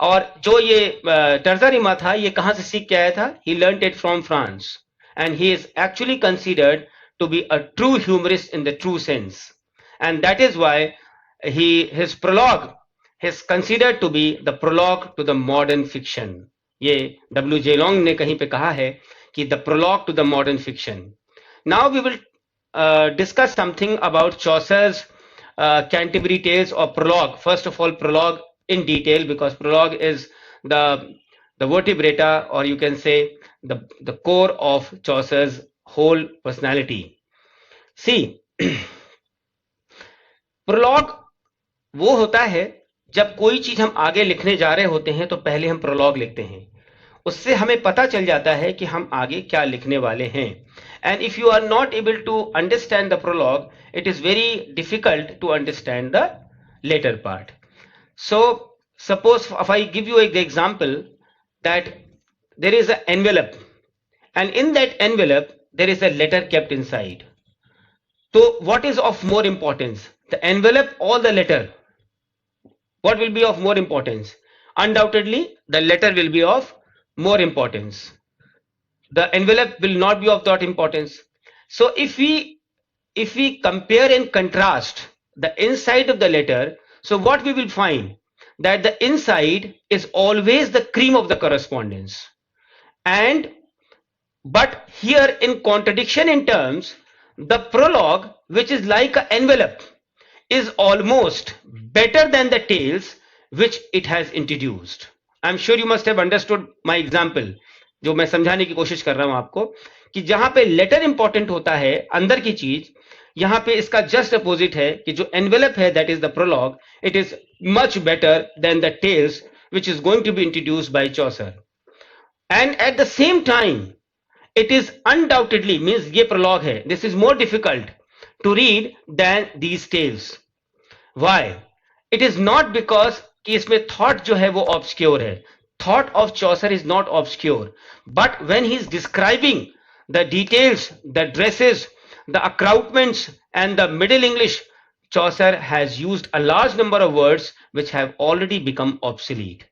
और जो ये terza Rima था ये कहां से सीख के आया था? He learnt it from France, and he is actually considered to be a true humorist in the true sense, and that is why his prologue is considered to be the prologue to the modern fiction. ये W.J. Long ने कहीं पे कहा है कि the prologue to the modern fiction. Now we will discuss something about Chaucer's Canterbury Tales or prologue. First of all, prologue in detail, because prologue is the vertebrata, or you can say the core of Chaucer's whole personality. See, prologue वो होता है जब कोई चीज हम आगे लिखने जा रहे होते हैं तो पहले हम प्रोलॉग लिखते हैं, उससे हमें पता चल जाता है कि हम आगे क्या लिखने वाले हैं. And if you are not able to understand the prologue, it is very difficult to understand the later part. So suppose if I give you the example that there is an envelope, and in that envelope there is a letter kept inside. So what is of more importance, the envelope or the letter? What will be of more importance? Undoubtedly the letter will be of more importance. The envelope will not be of that importance. So if we compare and contrast the inside of the letter, so what we will find, that the inside is always the cream of the correspondence, but here in contradiction in terms, the prologue, which is like an envelope, is almost better than the tales which it has introduced. I'm sure you must have understood my example. जो मैं समझाने की कोशिश कर रहा हूं आपको कि जहां पे लेटर इंपॉर्टेंट होता है अंदर की चीज, यहां पे इसका जस्ट अपोजिट है कि जो एनवेलप है that is the prologue, it is much better than the tales which is going to be introduced by Chaucer. And at the same time, it is undoubtedly means ये prologue है, this is more difficult to read than these tales. Why? It is not because कि इसमें thought जो है वो obscure है. Thought of Chaucer is not obscure, but when he is describing the details, the dresses, the accoutrements, and the Middle English, Chaucer has used a large number of words which have already become obsolete.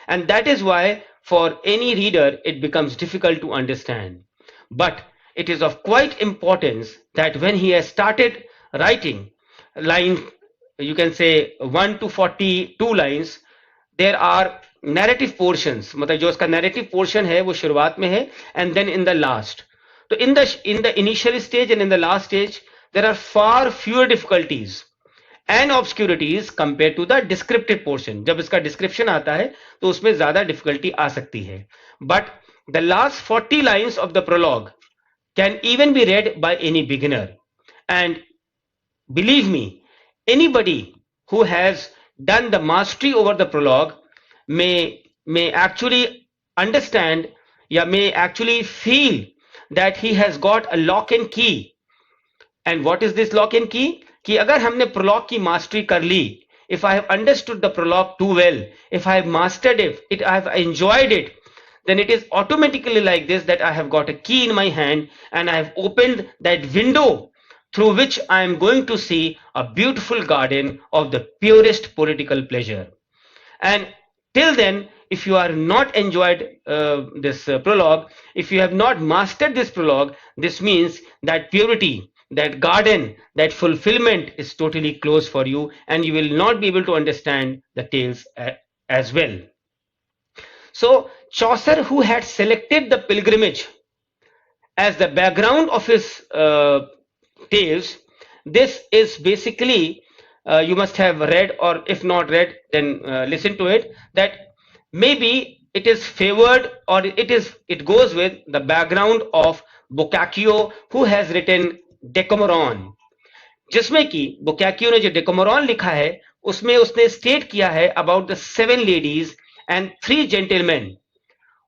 And that is why for any reader it becomes difficult to understand. But it is of quite importance that when he has started writing line, you can say 1 to 42 lines, there are narrative portions, मतलब जो उसका narrative portion है वो शुरुआत में है, and then in the last. तो in the initial stage and in the last stage there are far fewer difficulties and obscurities compared to the descriptive portion. जब इसका description आता है तो उसमें ज्यादा difficulty आ सकती है. But the last 40 lines of the prologue can even be read by any beginner. And believe me, anybody who has done the mastery over the prologue may actually understand, या may actually feel that he has got a lock and key. And what is this lock and key? कि अगर हमने prologue की mastery कर ली, if I have understood the prologue too well, if I have mastered it, I have enjoyed it, then it is automatically like this, that I have got a key in my hand and I have opened that window through which I am going to see a beautiful garden of the purest political pleasure. And till then, if you are not enjoyed this prologue, if you have not mastered this prologue, this means that purity, that garden, that fulfillment is totally closed for you, and you will not be able to understand the tales as well. So Chaucer, who had selected the pilgrimage as the background of his tales, this is basically, you must have read, or if not read, then listen to it, that maybe it is favored, or it goes with the background of Boccaccio, who has written Decameron, जिसमें कि Boccaccio ने जो Decameron लिखा है उसमें उसने state किया है about the 7 ladies and 3 gentlemen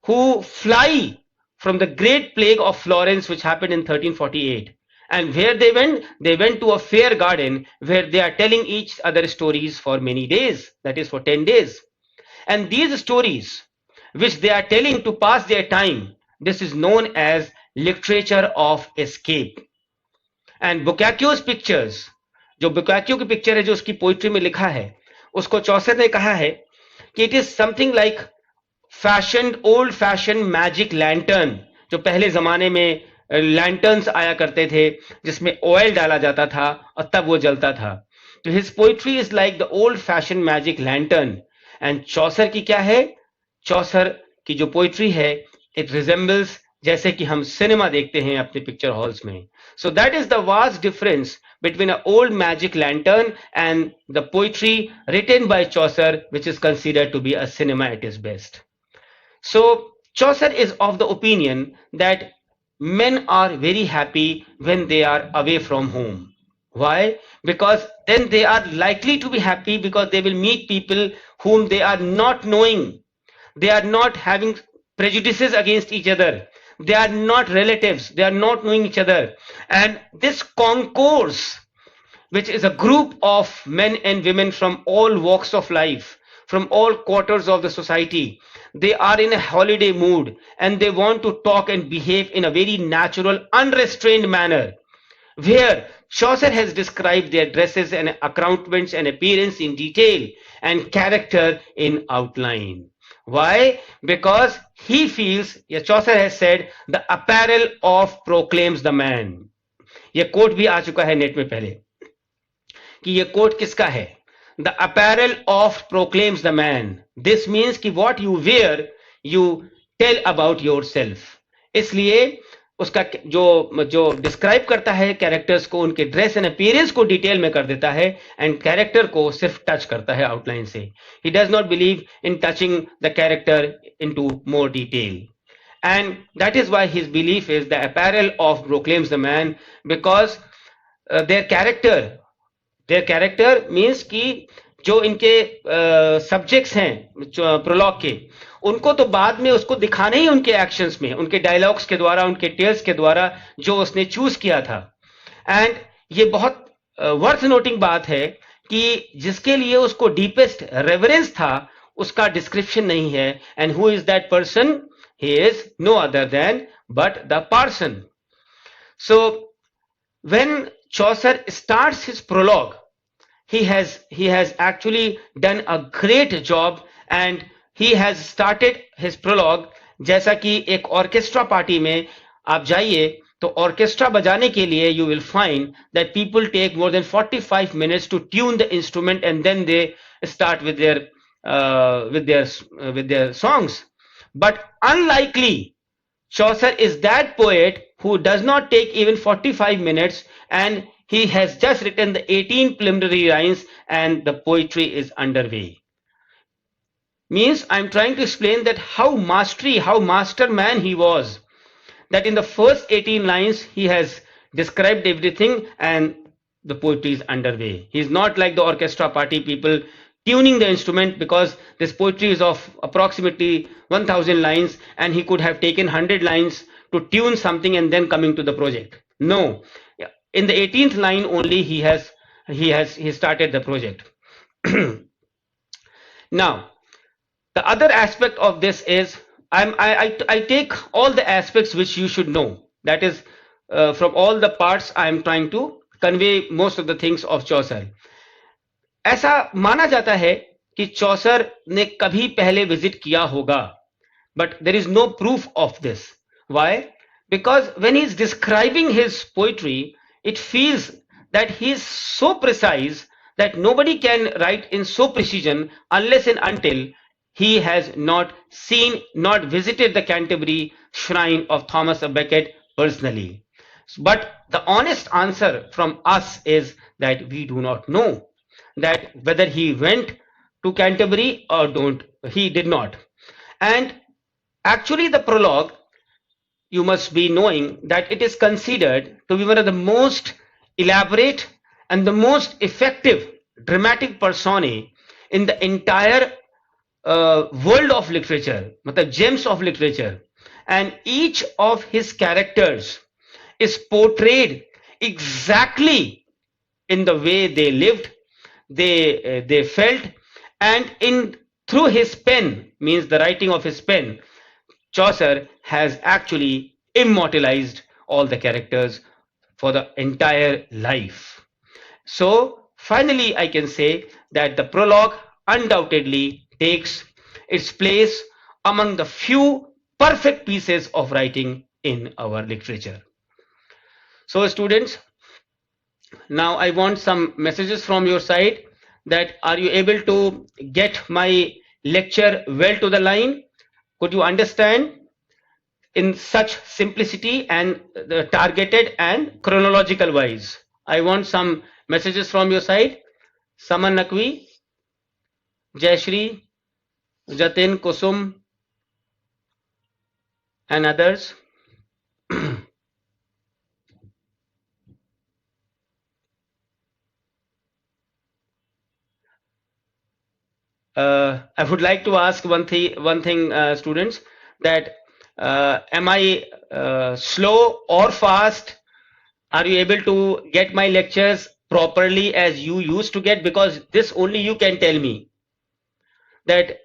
who fly from the great plague of Florence which happened in 1348. And where they went to a fair garden where they are telling each other stories for many days, that is for 10 days. And these stories which they are telling to pass their time, this is known as literature of escape. And Boccaccio's pictures, जो Boccaccio की picture है जो उसकी poetry में लिखा है, उसको चौसर ने कहा है कि it is something like old fashioned magic lantern, जो पहले जमाने में लैंटर्न्स आया करते थे जिसमें ऑयल डाला जाता था और तब वो जलता था. तो his poetry is like the old fashioned magic lantern. And चौसर की क्या है? चौसर की जो पोइट्री है, it resembles जैसे कि हम सिनेमा देखते हैं अपने पिक्चर हॉल्स में. So that is the vast difference between an old magic lantern and the poetry written by Chaucer, which is considered to be a cinema at its best. So Chaucer is of the opinion that men are very happy when they are away from home. Why? Because then they are likely to be happy because they will meet people whom they are not knowing. They are not having prejudices against each other. They are not relatives. They are not knowing each other. And this concourse, which is a group of men and women from all walks of life, from all quarters of the society, they are in a holiday mood and they want to talk and behave in a very natural, unrestrained manner, where Chaucer has described their dresses and accoutrements and appearance in detail and character in outline. Why? Because he feels, Chaucer has said, the apparel of proclaims the man. ये coat भी आ चुका है net में पहले कि ये coat किसका है? The apparel of proclaims the man. This means कि what you wear, you tell about yourself. इसलिए उसका जो डिस्क्राइब करता है कैरेक्टर्स को, उनके ड्रेस एंड अपीयरेंस को डिटेल में कर देता है एंड कैरेक्टर को सिर्फ टच करता है आउटलाइन से. He does not believe in touching the character into more detail, and that is why his belief is the apparel of proclaims the man, because their character means कि जो इनके subjects हैं prologue के, उनको तो बाद में उसको दिखाना ही उनके एक्शंस में, उनके डायलॉग्स के द्वारा, उनके टेल्स के द्वारा जो उसने चूज किया था। एंड ये बहुत वर्थ नोटिंग बात है कि जिसके लिए उसको डीपेस्ट रेवरेंस था उसका डिस्क्रिप्शन नहीं है। And who is that person? He is no other than but the parson. So when Chaucer starts his prologue, he has actually done a great job, and he has started his prologue जैसा कि एक orchestra party में आप जाइए तो orchestra बजाने के लिए you will find that people take more than 45 minutes to tune the instrument and then they start with their songs. But unlikely, Chaucer is that poet who does not take even 45 minutes, and he has just written the 18 preliminary lines and the poetry is underway. Means I'm trying to explain that how masterman he was, that in the first 18 lines he has described everything and the poetry is underway. He is not like the orchestra party people tuning the instrument, because this poetry is of approximately 1000 lines and he could have taken 100 lines to tune something and then coming to the project. No, in the 18th line only he started the project. Now, the other aspect of this is I take all the aspects which you should know. That is, from all the parts I am trying to convey most of the things of Chaucer. ऐसा माना जाता है कि चौसर ने कभी पहले visit किया होगा, but there is no proof of this. Why? Because when he is describing his poetry, it feels that he is so precise that nobody can write in so precision unless and until he has not visited the Canterbury shrine of Thomas à Becket personally. But the honest answer from us is that we do not know that whether he went to Canterbury or he did not. And actually the prologue, you must be knowing that it is considered to be one of the most elaborate and the most effective dramatic personae in the entire world of literature, matlab gems of literature. And each of his characters is portrayed exactly in the way they lived, they felt, and through his pen, means the writing of his pen, Chaucer has actually immortalized all the characters for the entire life. So finally I can say that the prologue undoubtedly takes its place among the few perfect pieces of writing in our literature. So students, now I want some messages from your side, that are you able to get my lecture well to the line? Could you understand in such simplicity and targeted and chronological wise? I want some messages from your side. Saman Nakvi, Jayashri, Jatin, Kusum, and others. I would like to ask one thing, students, that am I slow or fast? Are you able to get my lectures properly as you used to get? Because this only you can tell me. That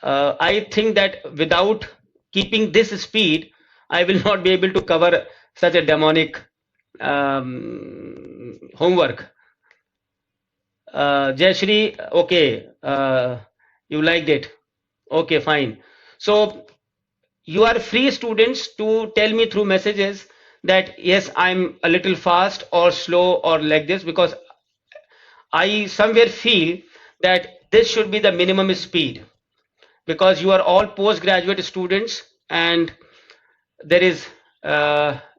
I think that without keeping this speed, I will not be able to cover such a demonic homework. Jayashri, okay, you liked it. Okay, fine. So you are free, students, to tell me through messages that yes, I'm a little fast or slow or like this, because I somewhere feel that this should be the minimum speed, because you are all postgraduate students and there is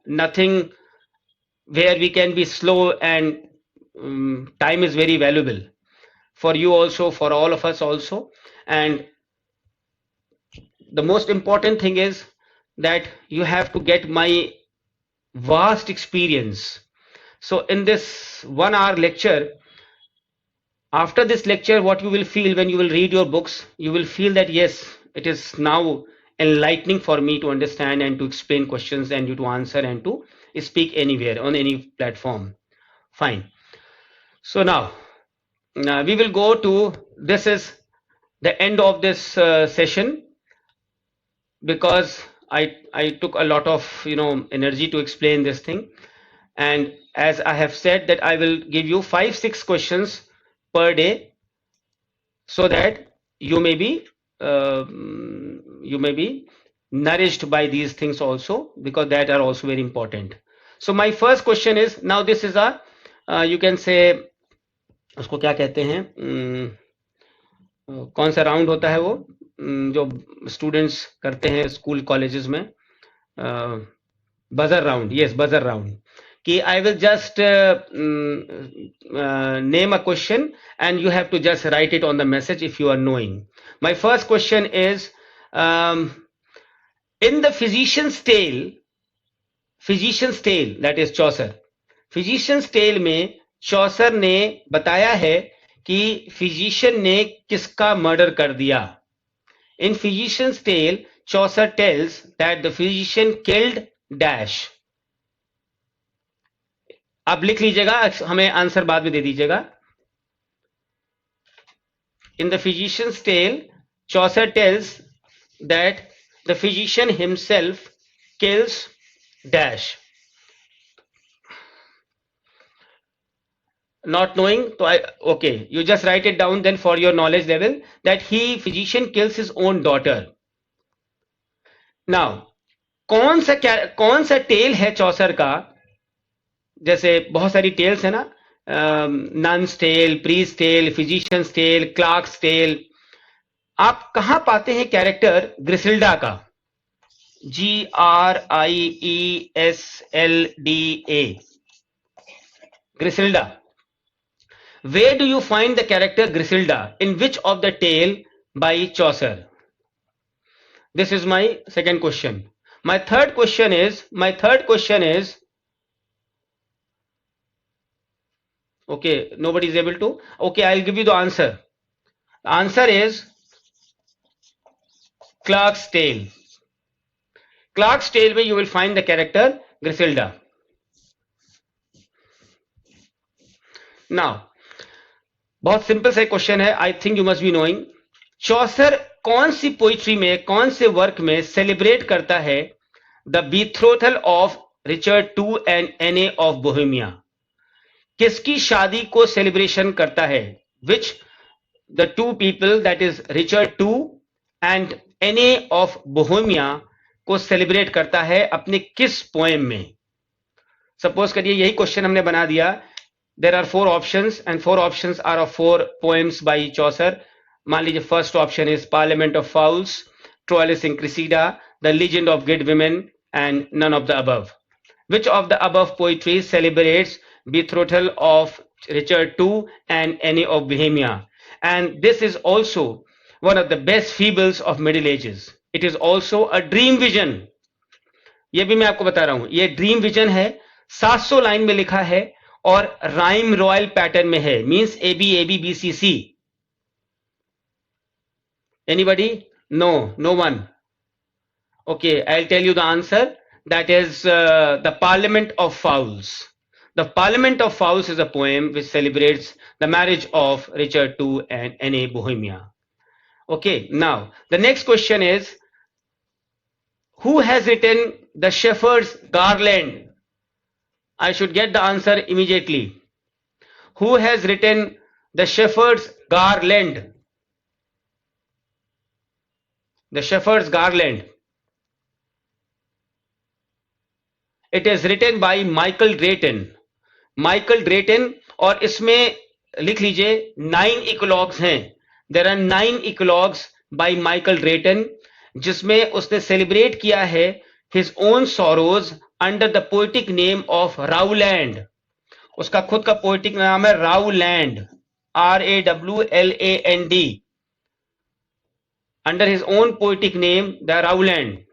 nothing where we can be slow, and time is very valuable for you also, for all of us also. And the most important thing is that you have to get my vast experience. So in this 1 hour lecture, after this lecture, what you will feel when you will read your books, you will feel that yes, it is now enlightening for me to understand and to explain questions and you to answer and to speak anywhere on any platform. Fine. So now we will go to, this is the end of this session, because I took a lot of energy to explain this thing, and as I have said that I will give you 5-6 questions per day, so that you may be nourished by these things also, because that are also very important. So my first question is, now this is a you can say उसको क्या कहते हैं, कौन सा round होता है वो जो स्टूडेंट्स करते हैं स्कूल कॉलेजेस में, buzzer round, yes buzzer round, कि I will just name a question and you have to just write it on the message if you are knowing. My first question is, in the Physician's Tale, that is Chaucer, Physician's Tale में चौसर ने बताया है कि physician ने किसका murder कर दिया. In Physician's Tale, Chaucer tells that the physician killed dash. आप लिख लीजिएगा, हमें आंसर बाद में दे दीजिएगा. In the Physician's Tale, Chaucer tells that the physician himself kills dash. Not knowing, so okay, you just write it down then for your knowledge level, that physician kills his own daughter. Now, कौन सा tell है चौसर का, जैसे बहुत सारी tales है ना, nun's tale, priest tale, physician's tale, clerk's tale, आप कहां पाते हैं कैरेक्टर ग्रिसिल्डा का, GRIESLDA, Griselda. Where do you find the character Griselda? In which of the tale by Chaucer? This is my second question. My third question is, okay, nobody is able to. Okay, I'll give you the answer. The answer is Clark's Tale. Clark's Tale where you will find the character Griselda. Now, बहुत simple सा question है, I think you must be knowing. Chaucer कौन सी poetry में, कौन से work में celebrate करता है the betrothal of Richard two and Anne of Bohemia? किसकी शादी को सेलिब्रेशन करता है? Which the two people, that is Richard two and Anne of Bohemia को सेलिब्रेट करता है अपने किस पोएम में? सपोज करिए यही क्वेश्चन हमने बना दिया. There are 4 options and 4 options are of 4 poems by Chaucer. मान लीजिए first option is Parliament of Fowls, Troilus and Cressida, The Legend of Good Women, and none of the above. Which of the above poetry celebrates betrothal of Richard II and Anne of Bohemia? And this is also one of the best fables of Middle Ages. It is also a dream vision. ये भी मैं आपको बता रहा हूं, ये dream vision है, 700 line में लिखा है और राइम रॉयल पैटर्न में है, means ABABBCC. Anybody? No one. Okay, I'll tell you the answer. That is the Parliament of Fowls. The Parliament of Fowls is a poem which celebrates the marriage of Richard II and Anne Bohemia. Okay, now the next question is, who has written the Shepherd's Garland? I should get the answer immediately. Who has written the Shepherd's Garland? The Shepherd's Garland. It is written by Michael Drayton. Michael Drayton, और इसमें लिख लीजिए 9 eclogues हैं. There are 9 eclogues by Michael Drayton, जिसमें उसने celebrate किया है his own sorrows under the poetic name of Rowland. उसका खुद का पोएटिक नाम है Rowland, RAWLAND. Under his own poetic name, the Rowland.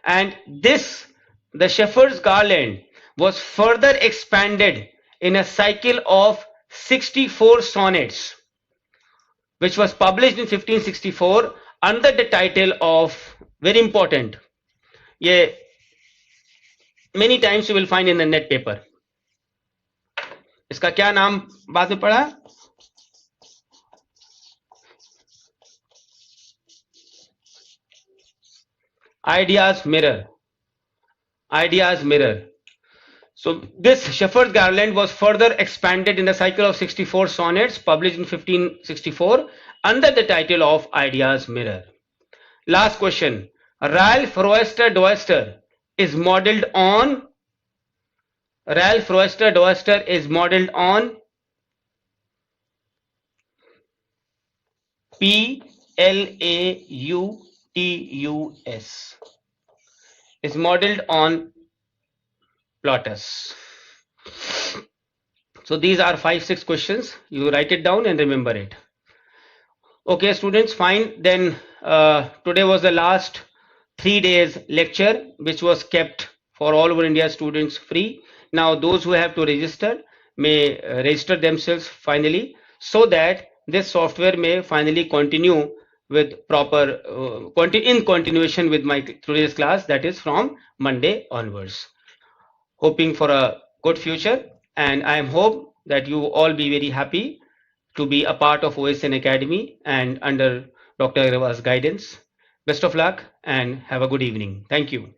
And this, the Shepherd's Garland, was further expanded in a cycle of 64 sonnets, which was published in 1564 under the title of, very important, ye many times you will find in the net paper. इसका क्या नाम बाद में पढ़ा? Ideas Mirror. Ideas Mirror. So this Shepherd's Garland was further expanded in the cycle of 64 sonnets published in 1564 under the title of Ideas Mirror. Last question. Ralph Royster Doyster is modeled on Plautus, is modeled on Plautus. So these are 5-6 questions. You write it down and remember it. Okay, students, fine. Then today was the last 3 days lecture, which was kept for all over India students free. Now those who have to register may register themselves finally, so that this software may finally continue with proper in continuation with my today's class, that is from Monday onwards. Hoping for a good future, and I hope that you all be very happy to be a part of OSN Academy and under Dr. Agrawal's guidance. Best of luck and have a good evening. Thank you.